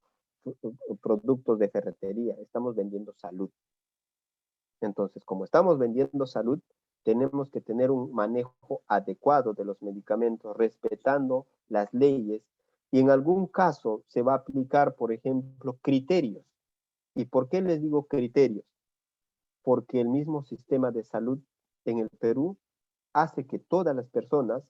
productos de ferretería, estamos vendiendo salud. Entonces, como estamos vendiendo salud, tenemos que tener un manejo adecuado de los medicamentos, respetando las leyes, y en algún caso se va a aplicar, por ejemplo, criterios. ¿Y por qué les digo criterios? Porque el mismo sistema de salud en el Perú hace que todas las personas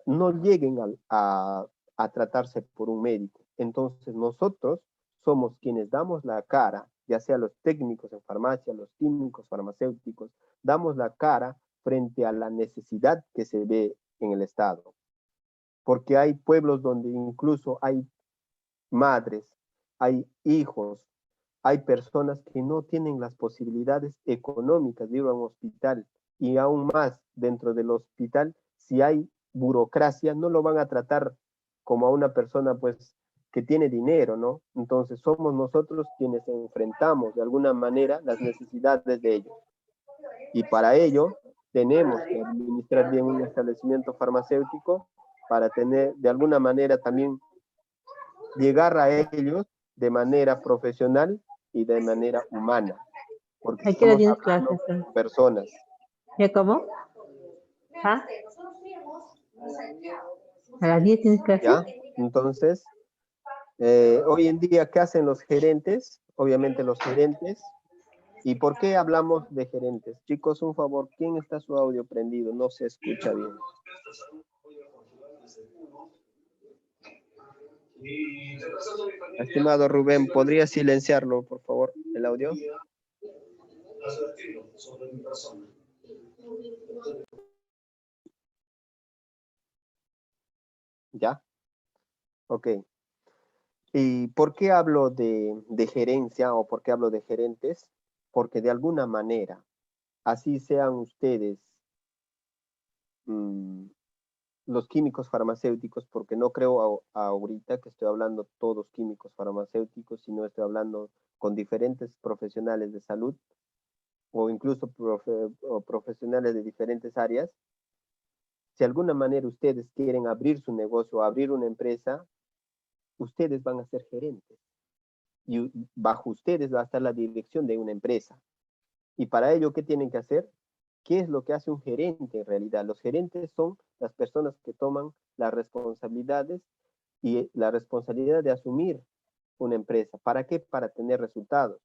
no lleguen a tratarse por un médico. Entonces nosotros somos quienes damos la cara, ya sea los técnicos en farmacia, los químicos farmacéuticos, damos la cara frente a la necesidad que se ve en el Estado. Porque hay pueblos donde incluso hay madres, hay hijos hay personas que no tienen las posibilidades económicas de ir a un hospital, y aún más dentro del hospital, si hay burocracia, no lo van a tratar como a una persona pues que tiene dinero, ¿no? Entonces somos nosotros quienes enfrentamos de alguna manera las necesidades de ellos. Y para ello tenemos que administrar bien un establecimiento farmacéutico para tener de alguna manera también llegar a ellos de manera profesional y de manera humana. Porque ¿A qué hora estamos tienes hablando clases? de personas. ¿Ya cómo? ¿Ah? ¿A las 10 tienes clases? ¿Ya? Entonces, hoy en día, ¿qué hacen los gerentes? Obviamente los gerentes. ¿Y por qué hablamos de gerentes? Chicos, un favor, ¿quién está su audio prendido? No se escucha bien. Estimado Rubén, ¿podría silenciarlo, por favor, el audio? ¿Ya? Ok. ¿Y por qué hablo de gerencia o por qué hablo de gerentes? Porque de alguna manera, así sean ustedes los químicos farmacéuticos, porque no creo ahorita que estoy hablando todos químicos farmacéuticos, sino estoy hablando con diferentes profesionales de salud o incluso profesionales de diferentes áreas. Si de alguna manera ustedes quieren abrir su negocio o abrir una empresa, ustedes van a ser gerentes. Y bajo ustedes va a estar la dirección de una empresa. Y para ello, ¿qué tienen que hacer? ¿Qué es lo que hace un gerente en realidad? Los gerentes son las personas que toman las responsabilidades y la responsabilidad de asumir una empresa. ¿Para qué? Para tener resultados.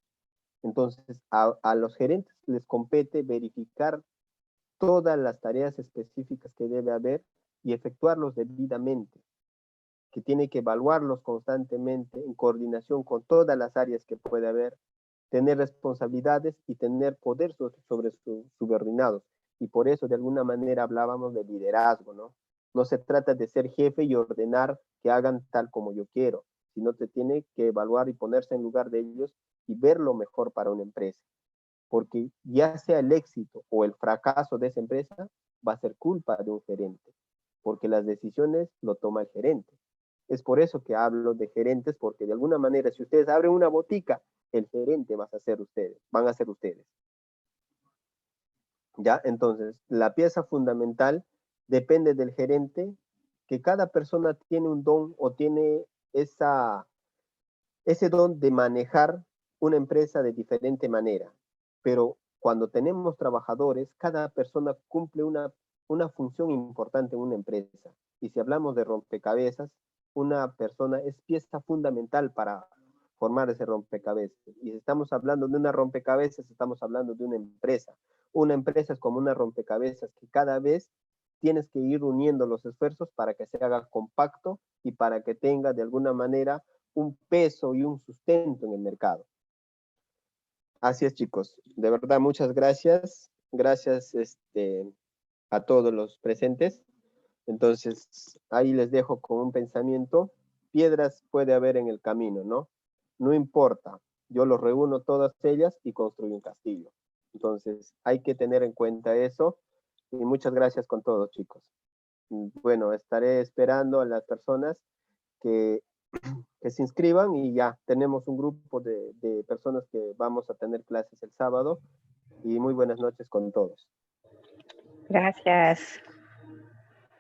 Entonces, a los gerentes les compete verificar todas las tareas específicas que debe haber y efectuarlos debidamente, que tiene que evaluarlos constantemente en coordinación con todas las áreas que puede haber, tener responsabilidades y tener poder sobre sus subordinados. Y por eso de alguna manera hablábamos de liderazgo, ¿no? No se trata de ser jefe y ordenar que hagan tal como yo quiero, sino te tiene que evaluar y ponerse en lugar de ellos y ver lo mejor para una empresa. Porque ya sea el éxito o el fracaso de esa empresa, va a ser culpa de un gerente, porque las decisiones lo toma el gerente. Es por eso que hablo de gerentes, porque de alguna manera, si ustedes abren una botica, el gerente van a ser ustedes. ¿Ya? Entonces, la pieza fundamental depende del gerente, que cada persona tiene un don o tiene ese don de manejar una empresa de diferente manera. Pero cuando tenemos trabajadores, cada persona cumple una función importante en una empresa. Y si hablamos de rompecabezas, una persona es pieza fundamental para formar ese rompecabezas. Y si estamos hablando de una rompecabezas, estamos hablando de una empresa. Una empresa es como una rompecabezas que cada vez tienes que ir uniendo los esfuerzos para que se haga compacto y para que tenga de alguna manera un peso y un sustento en el mercado. Así es, chicos. De verdad, muchas gracias. Gracias a todos los presentes. Entonces, ahí les dejo con un pensamiento. Piedras puede haber en el camino, ¿no? No importa. Yo los reúno todas ellas y construyo un castillo. Entonces, hay que tener en cuenta eso. Y muchas gracias con todos, chicos. Bueno, estaré esperando a las personas que se inscriban y ya tenemos un grupo de personas que vamos a tener clases el sábado y muy buenas noches con todos. Gracias.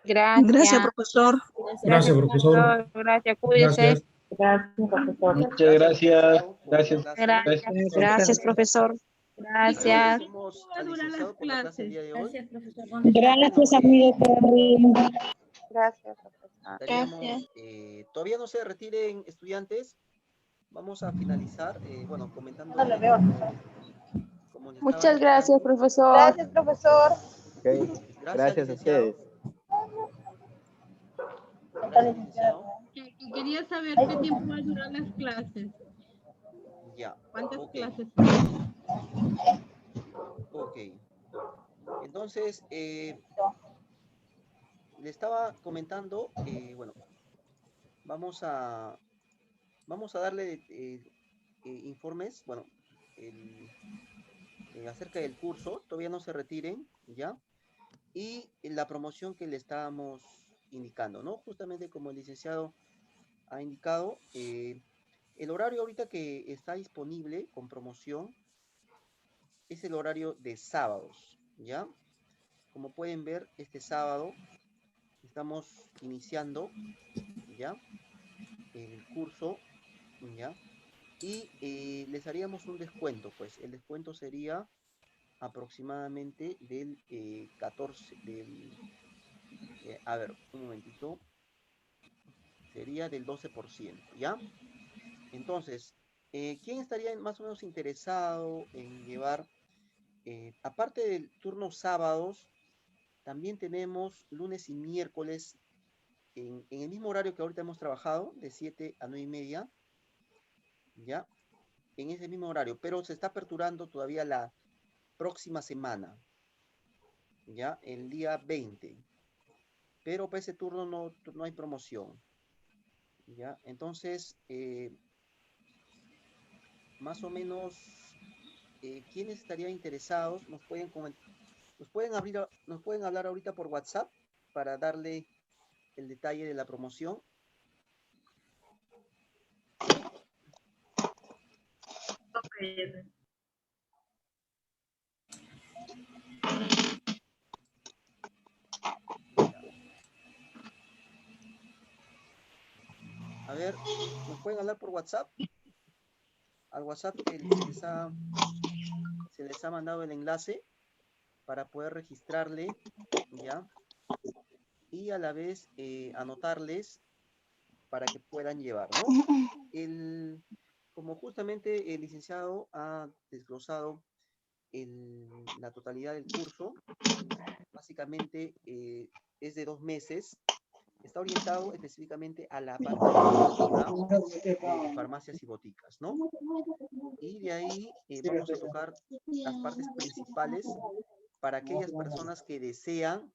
Gracias, profesor. Gracias, profesor. Gracias, cuídese. Gracias. Gracias, profesor. Muchas gracias. Gracias. Gracias, profesor. Gracias. Agradecemos al licenciado por la clase el día de hoy. Gracias, amigo Terry. Gracias, profesor. Estaríamos, todavía no se retiren estudiantes. Vamos a finalizar, bueno, comentando. Como les estaba Muchas gracias, indicando. profesor. Gracias, profesor. Okay. Gracias a ustedes. Gracias, licenciado. Y quería saber qué tiempo va a durar las clases. Ya. ¿Cuántas Ok. clases? Ok. Entonces, le estaba comentando, bueno, vamos a darle informes, bueno, acerca del curso, todavía no se retiren, ¿ya? Y la promoción que le estábamos indicando, ¿no? Justamente como el licenciado ha indicado, el horario ahorita que está disponible con promoción es el horario de sábados, ¿ya? Como pueden ver, este sábado estamos iniciando, ¿ya? El curso, ¿ya? Y les haríamos un descuento, pues el descuento sería aproximadamente del 14, a ver, un momentito, sería del 12%, ¿ya? Entonces, ¿quién estaría más o menos interesado en llevar, aparte del turno sábados, también tenemos lunes y miércoles en el mismo horario que ahorita hemos trabajado, de 7 a 9:30, ¿ya? En ese mismo horario, pero se está aperturando todavía la próxima semana, ¿ya? El día 20. Pero para ese turno no hay promoción, ¿ya? Entonces, más o menos, ¿quiénes estarían interesados? Nos pueden hablar ahorita por WhatsApp para darle el detalle de la promoción. A ver, ¿nos pueden hablar por WhatsApp? Al WhatsApp que se les ha mandado el enlace para poder registrarle, ¿ya? Y a la vez anotarles para que puedan llevar, ¿no? Como justamente el licenciado ha desglosado la totalidad del curso, básicamente es de 2 meses, está orientado específicamente a la parte de farmacias y boticas, ¿no? Y de ahí vamos a tocar las partes principales para aquellas personas que desean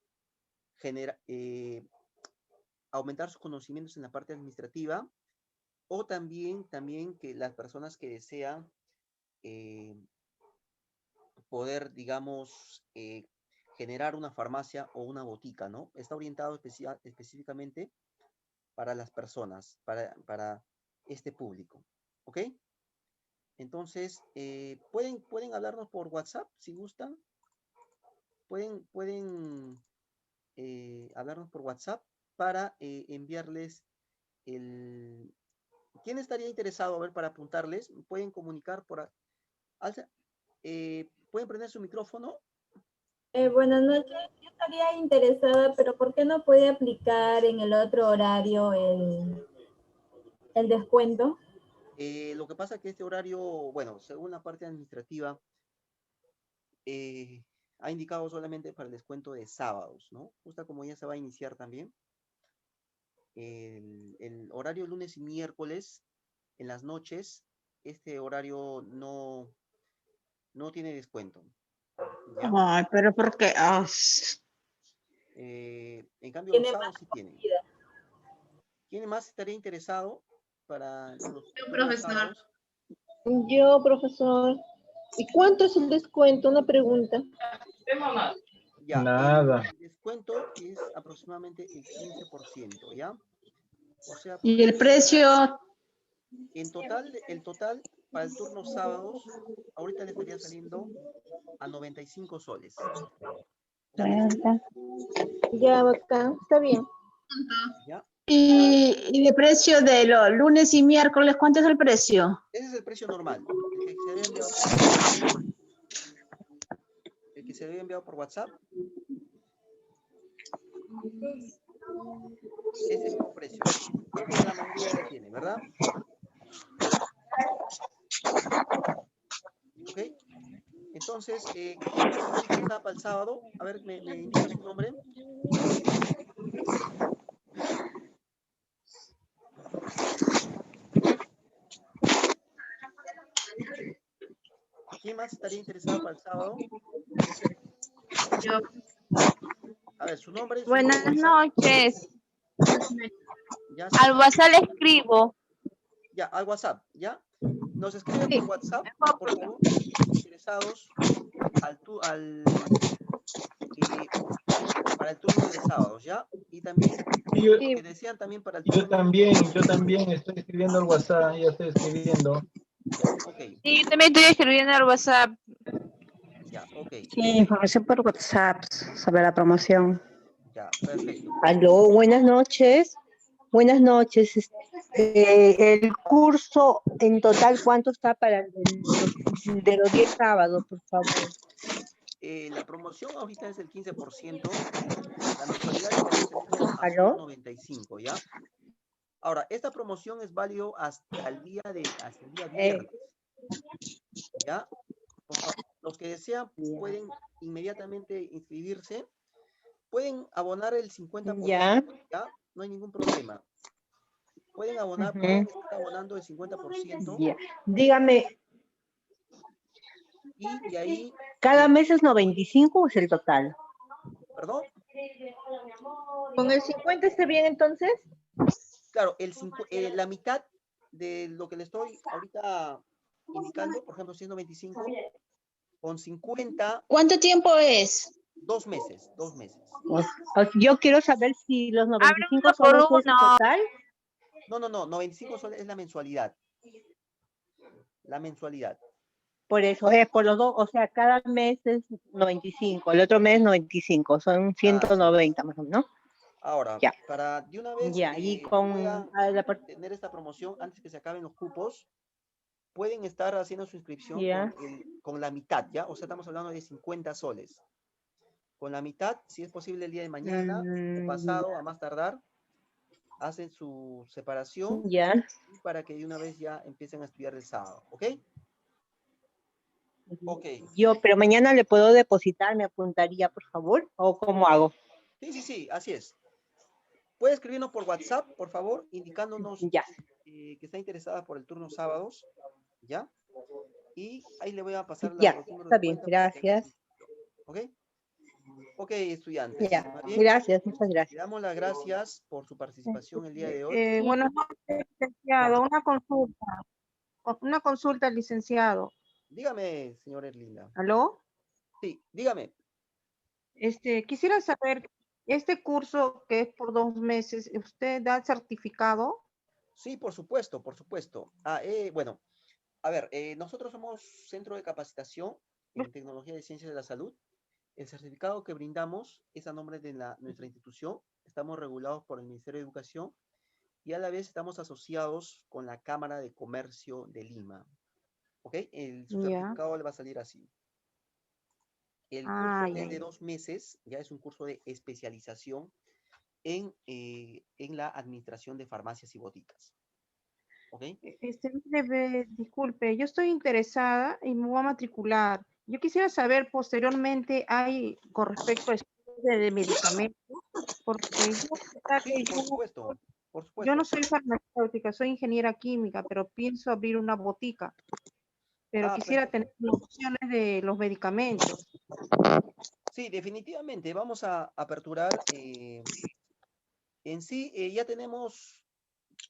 aumentar sus conocimientos en la parte administrativa, o también que las personas que desean poder, digamos, generar una farmacia o una botica, ¿no? Está orientado específicamente para las personas, para este público, ¿ok? Entonces, pueden hablarnos por WhatsApp si gustan. Pueden hablarnos por WhatsApp para enviarles ¿Quién estaría interesado? A ver, para apuntarles, pueden comunicar ¿pueden prender su micrófono? Buenas noches, yo estaría interesada, pero ¿por qué no puede aplicar en el otro horario el descuento? Lo que pasa es que este horario, bueno, según la parte administrativa, ha indicado solamente para el descuento de sábados, ¿no? Justo como ya se va a iniciar también. El horario lunes y miércoles, en las noches, este horario no tiene descuento, ¿ya? Ay, pero ¿por qué? En cambio, los sábados sí tienen. ¿Quién más estaría interesado para los sábados? Yo, profesor. ¿Y cuánto es el descuento? Una pregunta. Ya, Nada. el descuento es aproximadamente el 15%, ¿ya? O sea, ¿Y el precio? el total para el turno sábados, ahorita le estaría saliendo a 95 soles. Ya, bacán. Está bien. ¿Ya? ¿Y de precio de los lunes y miércoles, cuánto es el precio? Ese es el precio normal, el que se había enviado por WhatsApp. Ese mismo precio. Es que la mayoría ya lo tiene, ¿verdad? ¿Ok? Entonces, ¿quién más está para el sábado? A ver, me indica su nombre. ¿Quién más estaría interesado para el sábado? Yo. A ver, su nombre. Buenas noches. Ya, Al WhatsApp le escribo. Ya, al WhatsApp, ¿ya? nos escriben por WhatsApp, por favor, interesados para el turno de sábados, ¿ya? Y también, Yo, que desean también para el yo turno. también estoy escribiendo al WhatsApp, ya estoy escribiendo. Ok, Sí, yo también estoy escribiendo al WhatsApp. ya, ok, Sí, información por WhatsApp sobre la promoción. ya, perfecto. Aló, buenas noches. Buenas noches. El curso en total, ¿cuánto está para de los 10 sábados, por favor? La promoción ahorita es el 15%, la mensualidad estaría saliendo a ¿Aló? solo 95, ¿ya? Ahora, esta promoción es válido hasta el día viernes, ¿ya? Por favor, los que desean pueden inmediatamente inscribirse, pueden abonar el 50%, Ya. ¿ya? No hay ningún problema. Pueden abonar, Ujú. pueden estar abonando el 50%, Ya. Dígame, y de ahí, ¿cada mes es 95 o es el total? perdón, ¿Con el 50 está bien entonces? claro, la mitad de lo que le estoy ahorita indicando, por ejemplo, si es 95, con 50, ¿Cuánto tiempo es? 2 meses, 2 meses. Yo quiero saber si los Habla 95 uno por soles es uno. total. No, 95 soles es la mensualidad. La mensualidad. Por eso, por los dos, o sea, cada mes es 95, el otro mes 95, son 190 más o menos, ¿no? Ahora, Ya. para de una vez Ya, y con puedan tener esta promoción antes que se acaben los cupos, pueden estar haciendo su inscripción Ya. con la mitad, ¿ya? O sea, estamos hablando de 50 soles. Con la mitad, si es posible el día de mañana o pasado, a más tardar, hacen su separación Ya. para que de una vez ya empiecen a estudiar el sábado, ¿ok? Ok. Pero mañana le puedo depositar, me apuntaría, por favor, o cómo hago. Sí, así es. Puede escribirnos por WhatsApp, por favor, indicándonos Ya. que está interesada por el turno sábados, ¿ya? Y ahí le voy a pasar Ya, los números está de bien, cuenta para que haga gracias. su inscripción, ¿ok? Ok, estudiantes. Ya, ¿Está bien? gracias, muchas Le gracias. damos las gracias por su participación el día de hoy. Buenas noches, licenciado. Una consulta, licenciado. Dígame, señora Erlinda. ¿Aló? Sí, dígame. Quisiera saber, este curso que es por 2 meses, ¿usted da certificado? Sí, por supuesto, por supuesto. Bueno, a ver, nosotros somos Centro de Capacitación en Tecnología de Ciencias de la Salud. El certificado que brindamos es a nombre de nuestra institución. Estamos regulados por el Ministerio de Educación y a la vez estamos asociados con la Cámara de Comercio de Lima. ¿Ok? Su Ya. certificado le va a salir así. El curso es de 2 meses, ya es un curso de especialización en la administración de farmacias y boticas. ¿Ok? Disculpe, yo estoy interesada y me voy a matricular. Yo quisiera saber posteriormente, hay con respecto a estudios de medicamentos, porque Sí, por supuesto, por yo supuesto. no soy farmacéutica, soy ingeniera química, pero pienso abrir una botica. Pero quisiera tener opciones de los medicamentos. Sí, definitivamente, vamos a aperturar. En sí, ya tenemos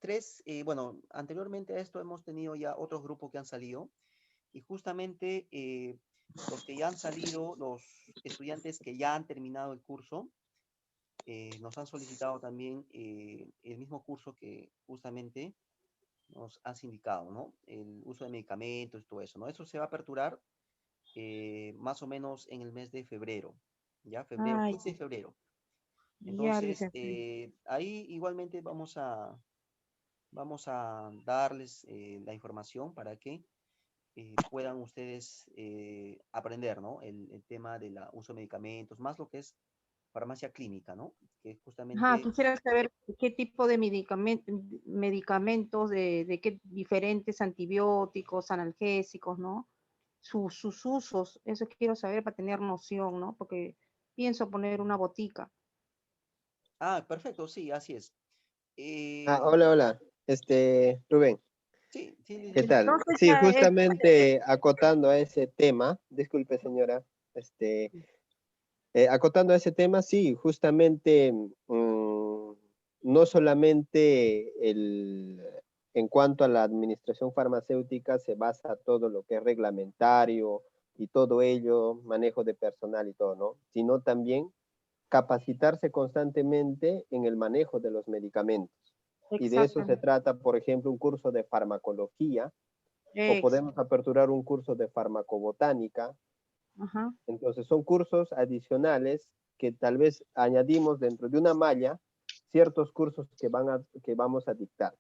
3, bueno, anteriormente a esto hemos tenido ya otros grupos que han salido y justamente los que ya han salido, los estudiantes que ya han terminado el curso, nos han solicitado también el mismo curso que justamente nos has indicado, ¿no? El uso de medicamentos y todo eso, ¿no? Eso se va a aperturar más o menos en el mes de febrero, ¿ya? Febrero, 15 de febrero. Entonces, ahí igualmente vamos a darles la información para que puedan ustedes aprender, ¿no? El tema del uso de medicamentos, más lo que es farmacia clínica, ¿no? Que justamente... Quisiera saber qué tipo de medicamentos, de qué diferentes antibióticos, analgésicos, ¿no? Sus usos, eso quiero saber para tener noción, ¿no? Porque pienso poner una botica. Perfecto, sí, así es. Hola, Rubén. Sí, ¿Qué tal? Entonces, Sí, justamente acotando a ese tema, disculpe señora, acotando a ese tema, sí, justamente no solamente en cuanto a la administración farmacéutica se basa todo lo que es reglamentario y todo ello, manejo de personal y todo, ¿no? Sino también capacitarse constantemente en el manejo de los medicamentos. Y de eso se trata, por ejemplo, un curso de farmacología, o podemos aperturar un curso de farmacobotánica. Ajá. Entonces son cursos adicionales que tal vez añadimos dentro de una malla ciertos cursos que vamos a dictar.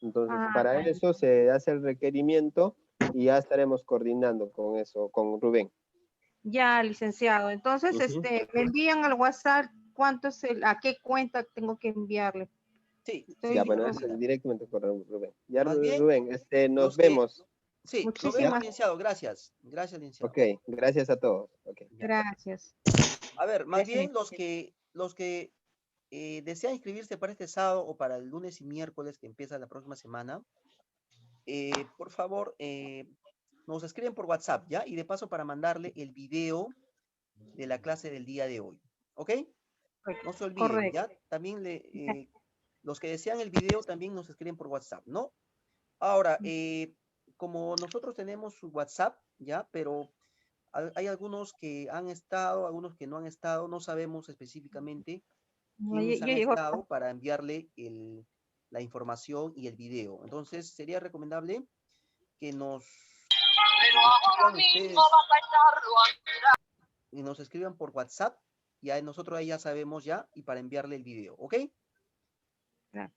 Entonces, para eso se hace el requerimiento y ya estaremos coordinando con eso, con Rubén. Ya, licenciado. Entonces, Ujú. me envían al WhatsApp cuánto es a qué cuenta tengo que enviarle. Sí, Estoy- Ya, bueno, señora eso Lina. es directamente con Rubén. Ya, Más bien, Rubén, nos los que... vemos. Sí, nos vemos, Muchísimas licenciado. Gracias. Gracias, licenciado. Ok, gracias a todos. Okay. Ya. gracias. A ver, más Gracias. bien los que desean inscribirse para este sábado o para el lunes y miércoles que empieza la próxima semana, por favor, nos escriben por WhatsApp, ¿ya? Y de paso para mandarle el video de la clase del día de hoy, ¿ok? No se olviden, Correcto. ¿ya? También los que desean el video también nos escriben por WhatsApp, ¿no? Ahora, como nosotros tenemos su WhatsApp, ¿ya? Pero hay algunos que han estado, algunos que no han estado, no sabemos específicamente quiénes Ya han llegó. estado para enviarle la información y el video. Entonces, sería recomendable que nos escriban ustedes y nos escriban por WhatsApp y nosotros ahí ya sabemos ya y para enviarle el video, ¿ok? Claro.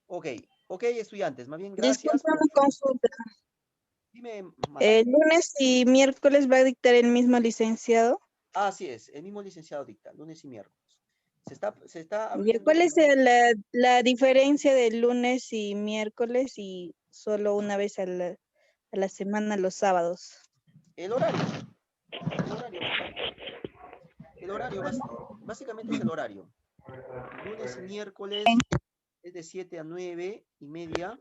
Ok, estudiantes, más bien gracias. Disculpa una consulta. Dime, ¿El lunes y miércoles va a dictar el mismo licenciado? así es, el mismo licenciado dicta, lunes y miércoles. Se está ¿Y abriendo... cuál es la diferencia del lunes y miércoles y solo una vez a la semana los sábados? El horario. El horario, básicamente es el horario. Lunes y miércoles es de 7 a 9:30.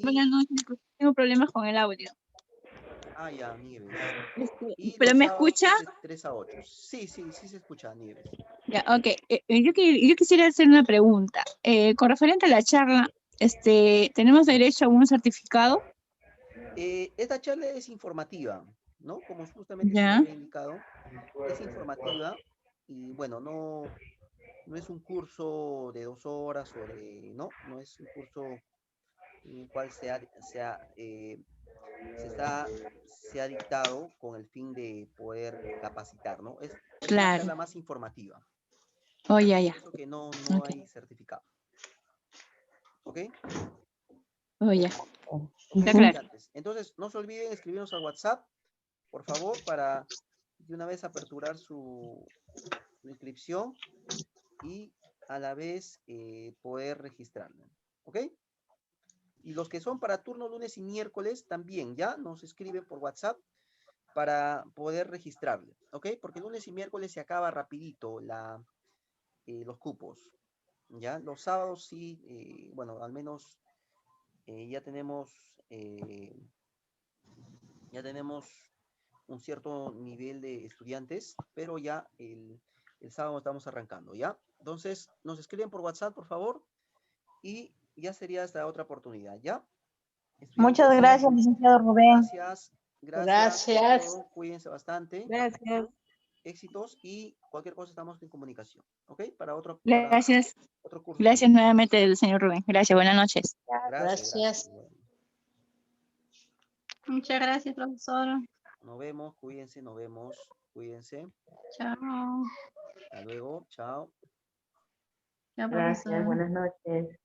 Buenas noches, tengo problemas con el audio. Ah, ya, Nieves. ¿Pero los me sábados escucha? es de 3 a 8. Sí se escucha, Nieves. Ya, ok. Yo quisiera hacer una pregunta. Con referente a la charla, ¿tenemos derecho a un certificado? Esta charla es informativa, ¿no? Como justamente se Ya. me había indicado, es informativa y bueno, no es un curso de 2 horas no es un curso en el cual se ha dictado con el fin de poder capacitar, ¿no? Es una Claro. charla más informativa. Oh, ya. Por eso que no Ok. hay certificado. ¿Ok? Oh, ya. Ok, Está claro. estudiantes. Entonces, no se olviden escribirnos al WhatsApp, por favor, para de una vez aperturar su inscripción y a la vez poder registrarla. ¿Ok? Y los que son para turno lunes y miércoles también ya nos escriben por WhatsApp para poder registrarle. ¿Ok? Porque lunes y miércoles se acaba rapidito los cupos. ¿Ya? Los sábados sí, bueno, al menos ya tenemos un cierto nivel de estudiantes, pero ya el sábado estamos arrancando, ¿ya? Entonces, nos escriben por WhatsApp, por favor, y ya sería hasta otra oportunidad, ¿ya? Muchas Estudiantes, gracias, licenciado Rubén. gracias por todo, cuídense bastante, Gracias. éxitos y cualquier cosa estamos en comunicación, ¿ok? Para otro curso. Gracias nuevamente, señor Rubén. Gracias, buenas noches. Gracias. Muchas gracias, profesora. Nos vemos, cuídense, cuídense. Chao. Hasta luego, chao. Chao, Gracias, profesora. buenas noches.